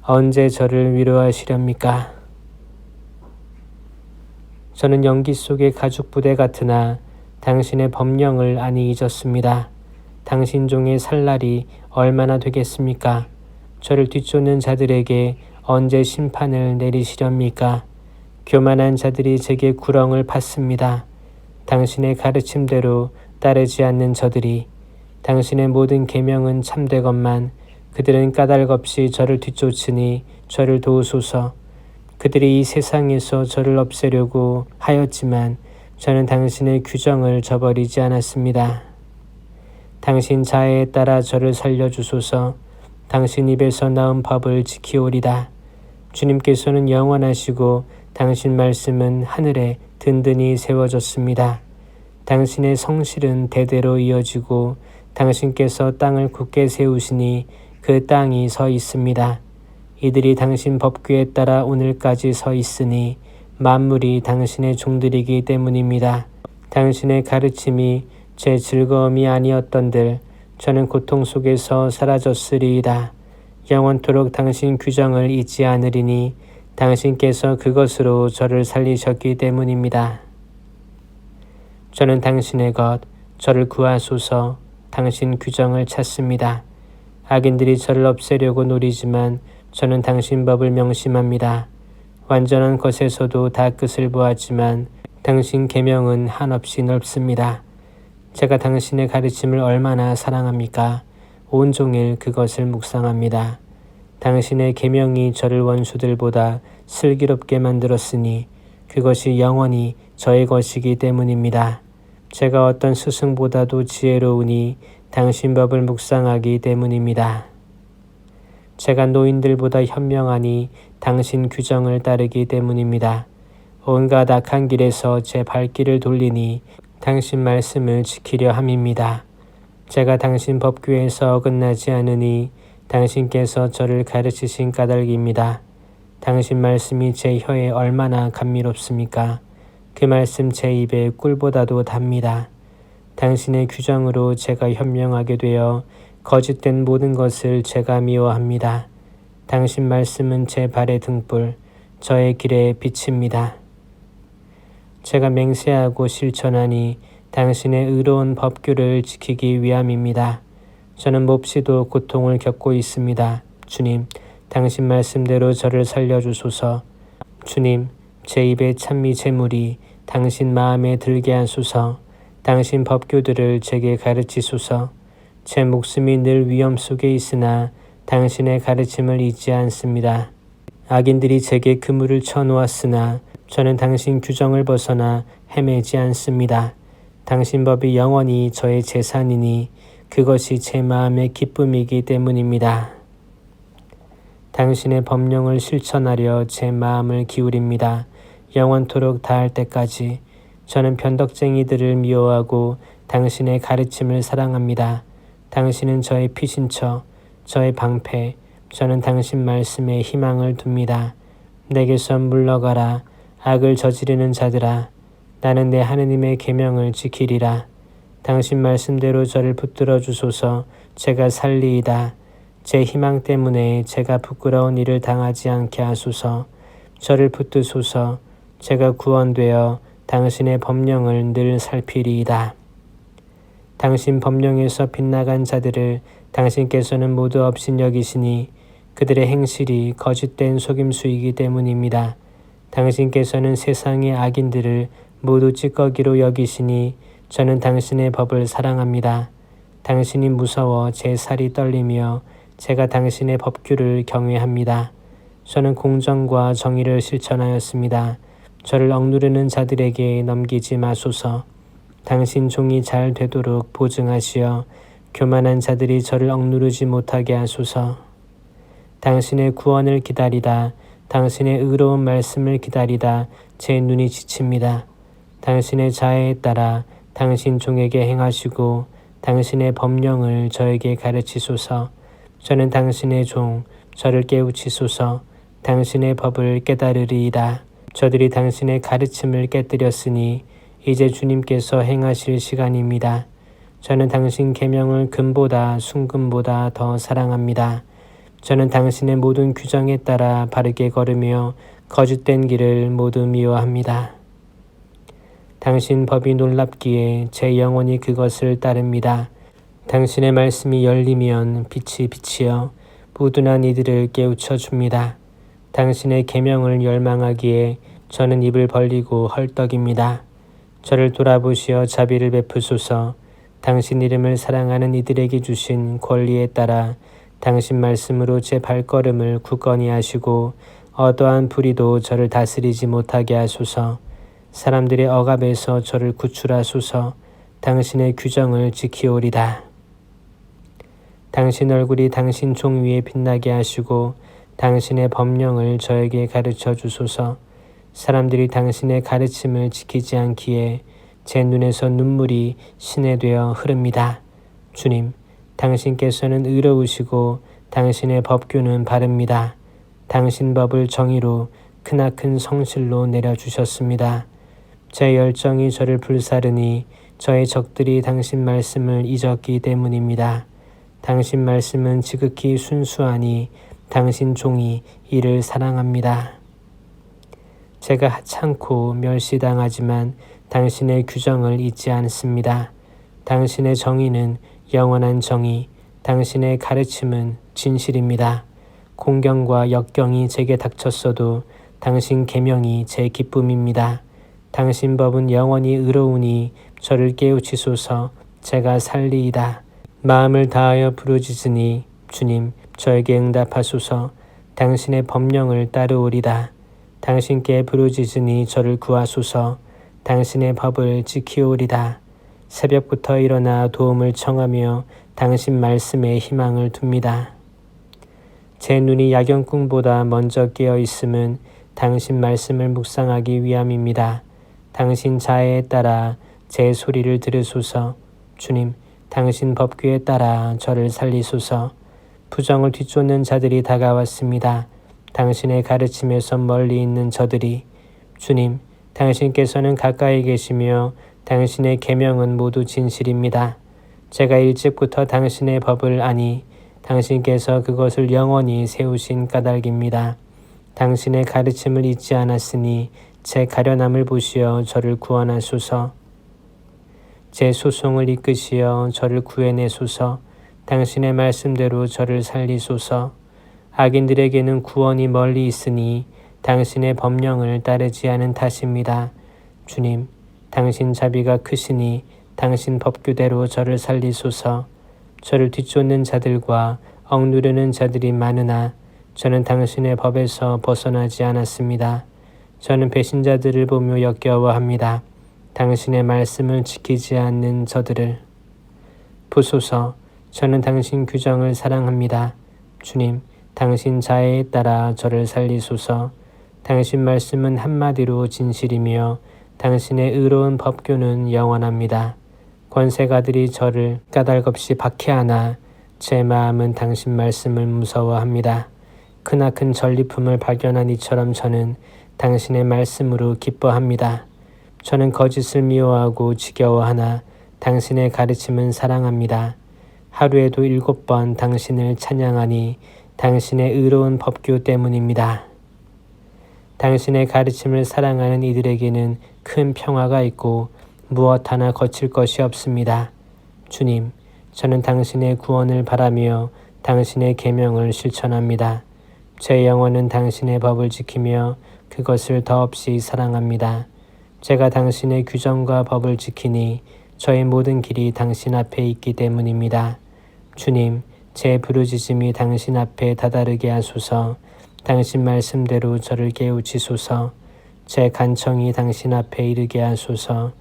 언제 저를 위로하시렵니까? 저는 연기 속의 가죽부대 같으나 당신의 법령을 안이 잊었습니다. 당신 종의 살 날이 얼마나 되겠습니까? 저를 뒤쫓는 자들에게 언제 심판을 내리시렵니까? 교만한 자들이 제게 구렁을 팠습니다. 당신의 가르침대로 따르지 않는 저들이 당신의 모든 계명은 참되건만 그들은 까닭없이 저를 뒤쫓으니 저를 도우소서. 그들이 이 세상에서 저를 없애려고 하였지만 저는 당신의 규정을 저버리지 않았습니다. 당신 자애에 따라 저를 살려주소서. 당신 입에서 나온 법을 지키오리다. 주님께서는 영원하시고 당신 말씀은 하늘에 든든히 세워졌습니다. 당신의 성실은 대대로 이어지고 당신께서 땅을 굳게 세우시니 그 땅이 서 있습니다. 이들이 당신 법규에 따라 오늘까지 서 있으니 만물이 당신의 종들이기 때문입니다. 당신의 가르침이 제 즐거움이 아니었던들 저는 고통 속에서 사라졌으리이다. 영원토록 당신 규정을 잊지 않으리니 당신께서 그것으로 저를 살리셨기 때문입니다. 저는 당신의 것, 저를 구하소서. 당신 규정을 찾습니다. 악인들이 저를 없애려고 노리지만 저는 당신 법을 명심합니다. 완전한 것에서도 다 끝을 보았지만 당신 계명은 한없이 넓습니다. 제가 당신의 가르침을 얼마나 사랑합니까? 온종일 그것을 묵상합니다. 당신의 계명이 저를 원수들보다 슬기롭게 만들었으니 그것이 영원히 저의 것이기 때문입니다. 제가 어떤 스승보다도 지혜로우니 당신 법을 묵상하기 때문입니다. 제가 노인들보다 현명하니 당신 규정을 따르기 때문입니다. 온갖 악한 길에서 제 발길을 돌리니 당신 말씀을 지키려 함입니다. 제가 당신 법규에서 어긋나지 않으니 당신께서 저를 가르치신 까닭입니다. 당신 말씀이 제 혀에 얼마나 감미롭습니까? 그 말씀 제 입에 꿀보다도 답니다. 당신의 규정으로 제가 현명하게 되어 거짓된 모든 것을 제가 미워합니다. 당신 말씀은 제 발의 등불, 저의 길의 빛입니다. 제가 맹세하고 실천하니 당신의 의로운 법규를 지키기 위함입니다. 저는 몹시도 고통을 겪고 있습니다. 주님, 당신 말씀대로 저를 살려주소서. 주님, 제 입에 찬미 제물이 당신 마음에 들게 하소서. 당신 법규들을 제게 가르치소서. 제 목숨이 늘 위험 속에 있으나 당신의 가르침을 잊지 않습니다. 악인들이 제게 그물을 쳐놓았으나 저는 당신 규정을 벗어나 헤매지 않습니다. 당신 법이 영원히 저의 재산이니 그것이 제 마음의 기쁨이기 때문입니다. 당신의 법령을 실천하려 제 마음을 기울입니다. 영원토록 다할 때까지. 저는 변덕쟁이들을 미워하고 당신의 가르침을 사랑합니다. 당신은 저의 피신처, 저의 방패, 저는 당신 말씀에 희망을 둡니다. 내게서 물러가라, 악을 저지르는 자들아. 나는 내 하느님의 계명을 지키리라. 당신 말씀대로 저를 붙들어 주소서. 제가 살리이다. 제 희망 때문에 제가 부끄러운 일을 당하지 않게 하소서. 저를 붙드소서. 제가 구원되어 당신의 법령을 늘 살피리이다. 당신 법령에서 빗나간 자들을 당신께서는 모두 없인 여기시니 그들의 행실이 거짓된 속임수이기 때문입니다. 당신께서는 세상의 악인들을 모두 찌꺼기로 여기시니 저는 당신의 법을 사랑합니다. 당신이 무서워 제 살이 떨리며 제가 당신의 법규를 경외합니다. 저는 공정과 정의를 실천하였습니다. 저를 억누르는 자들에게 넘기지 마소서. 당신 종이 잘 되도록 보증하시어 교만한 자들이 저를 억누르지 못하게 하소서. 당신의 구원을 기다리다, 당신의 의로운 말씀을 기다리다 제 눈이 지칩니다. 당신의 자애에 따라 당신 종에게 행하시고 당신의 법령을 저에게 가르치소서. 저는 당신의 종, 저를 깨우치소서. 당신의 법을 깨달으리이다. 저들이 당신의 가르침을 깨뜨렸으니 이제 주님께서 행하실 시간입니다. 저는 당신 계명을 금보다 순금보다 더 사랑합니다. 저는 당신의 모든 규정에 따라 바르게 걸으며 거짓된 길을 모두 미워합니다. 당신 법이 놀랍기에 제 영혼이 그것을 따릅니다. 당신의 말씀이 열리면 빛이 비치어 부둔한 이들을 깨우쳐 줍니다. 당신의 계명을 열망하기에 저는 입을 벌리고 헐떡입니다. 저를 돌아보시어 자비를 베푸소서. 당신 이름을 사랑하는 이들에게 주신 권리에 따라 당신 말씀으로 제 발걸음을 굳건히 하시고 어떠한 불의도 저를 다스리지 못하게 하소서. 사람들의 억압에서 저를 구출하소서. 당신의 규정을 지키오리다. 당신 얼굴이 당신 종 위에 빛나게 하시고 당신의 법령을 저에게 가르쳐 주소서. 사람들이 당신의 가르침을 지키지 않기에 제 눈에서 눈물이 신에 되어 흐릅니다. 주님, 당신께서는 의로우시고 당신의 법규는 바릅니다. 당신 법을 정의로 크나큰 성실로 내려주셨습니다. 제 열정이 저를 불사르니 저의 적들이 당신 말씀을 잊었기 때문입니다. 당신 말씀은 지극히 순수하니 당신 종이 이를 사랑합니다. 제가 하찮고 멸시당하지만 당신의 규정을 잊지 않습니다. 당신의 정의는 영원한 정의, 당신의 가르침은 진실입니다. 공경과 역경이 제게 닥쳤어도 당신 계명이 제 기쁨입니다. 당신 법은 영원히 의로우니 저를 깨우치소서. 제가 살리이다. 마음을 다하여 부르짖으니 주님 저에게 응답하소서. 당신의 법령을 따르오리다. 당신께 부르짖으니 저를 구하소서. 당신의 법을 지키오리다. 새벽부터 일어나 도움을 청하며 당신 말씀에 희망을 둡니다. 제 눈이 야경꾼보다 먼저 깨어 있음은 당신 말씀을 묵상하기 위함입니다. 당신 자애에 따라 제 소리를 들으소서. 주님, 당신 법규에 따라 저를 살리소서. 부정을 뒤쫓는 자들이 다가왔습니다. 당신의 가르침에서 멀리 있는 저들이. 주님, 당신께서는 가까이 계시며 당신의 계명은 모두 진실입니다. 제가 일찍부터 당신의 법을 아니 당신께서 그것을 영원히 세우신 까닭입니다. 당신의 가르침을 잊지 않았으니 제 가련함을 보시어 저를 구원하소서. 제 소송을 이끄시어 저를 구해내소서. 당신의 말씀대로 저를 살리소서. 악인들에게는 구원이 멀리 있으니 당신의 법령을 따르지 않은 탓입니다. 주님, 당신 자비가 크시니 당신 법규대로 저를 살리소서. 저를 뒤쫓는 자들과 억누르는 자들이 많으나 저는 당신의 법에서 벗어나지 않았습니다. 저는 배신자들을 보며 역겨워합니다. 당신의 말씀을 지키지 않는 저들을 보소서. 저는 당신 규정을 사랑합니다. 주님, 당신 자애에 따라 저를 살리소서. 당신 말씀은 한마디로 진실이며 당신의 의로운 법규는 영원합니다. 권세가들이 저를 까닭없이 박해하나 제 마음은 당신 말씀을 무서워합니다. 크나큰 전리품을 발견한 이처럼 저는 당신의 말씀으로 기뻐합니다. 저는 거짓을 미워하고 지겨워하나 당신의 가르침은 사랑합니다. 하루에도 7번 당신을 찬양하니 당신의 의로운 법규 때문입니다. 당신의 가르침을 사랑하는 이들에게는 큰 평화가 있고 무엇 하나 거칠 것이 없습니다. 주님, 저는 당신의 구원을 바라며 당신의 계명을 실천합니다. 제 영혼은 당신의 법을 지키며 그것을 더없이 사랑합니다. 제가 당신의 규정과 법을 지키니 저의 모든 길이 당신 앞에 있기 때문입니다. 주님, 제 부르짖음이 당신 앞에 다다르게 하소서. 당신 말씀대로 저를 깨우치소서. 제 간청이 당신 앞에 이르게 하소서.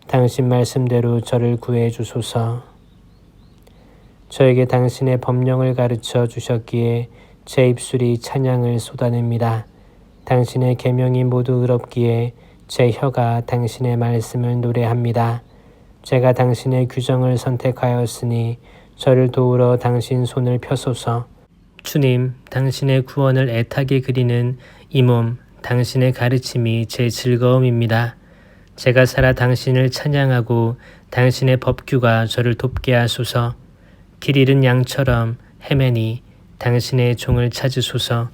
당신 말씀대로 저를 구해 주소서. 저에게 당신의 법령을 가르쳐 주셨기에 제 입술이 찬양을 쏟아냅니다. 당신의 계명이 모두 의롭기에 제 혀가 당신의 말씀을 노래합니다. 제가 당신의 규정을 선택하였으니 저를 도우러 당신 손을 펴소서. 주님, 당신의 구원을 애타게 그리는 이 몸, 당신의 가르침이 제 즐거움입니다. 제가 살아 당신을 찬양하고 당신의 법규가 저를 돕게 하소서. 길 잃은 양처럼 헤매니 당신의 종을 찾으소서.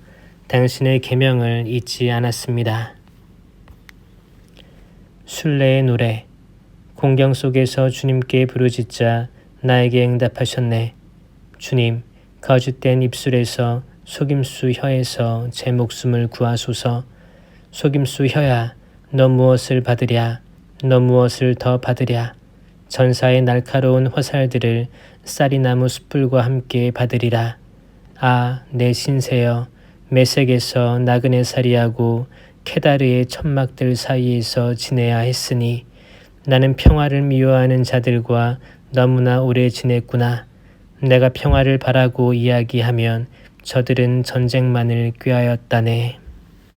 당신의 계명을 잊지 않았습니다. 순례의 노래. 공경 속에서 주님께 부르짖자 나에게 응답하셨네. 주님, 거짓된 입술에서 속임수 혀에서 제 목숨을 구하소서. 속임수 혀야, 너 무엇을 받으랴? 너 무엇을 더 받으랴? 전사의 날카로운 화살들을 쌀이나무 숯불과 함께 받으리라. 아, 내 신세여, 메섹에서 나그네 살이하고 케다르의 천막들 사이에서 지내야 했으니 나는 평화를 미워하는 자들과 너무나 오래 지냈구나. 내가 평화를 바라고 이야기하면 저들은 전쟁만을 꾀하였다네.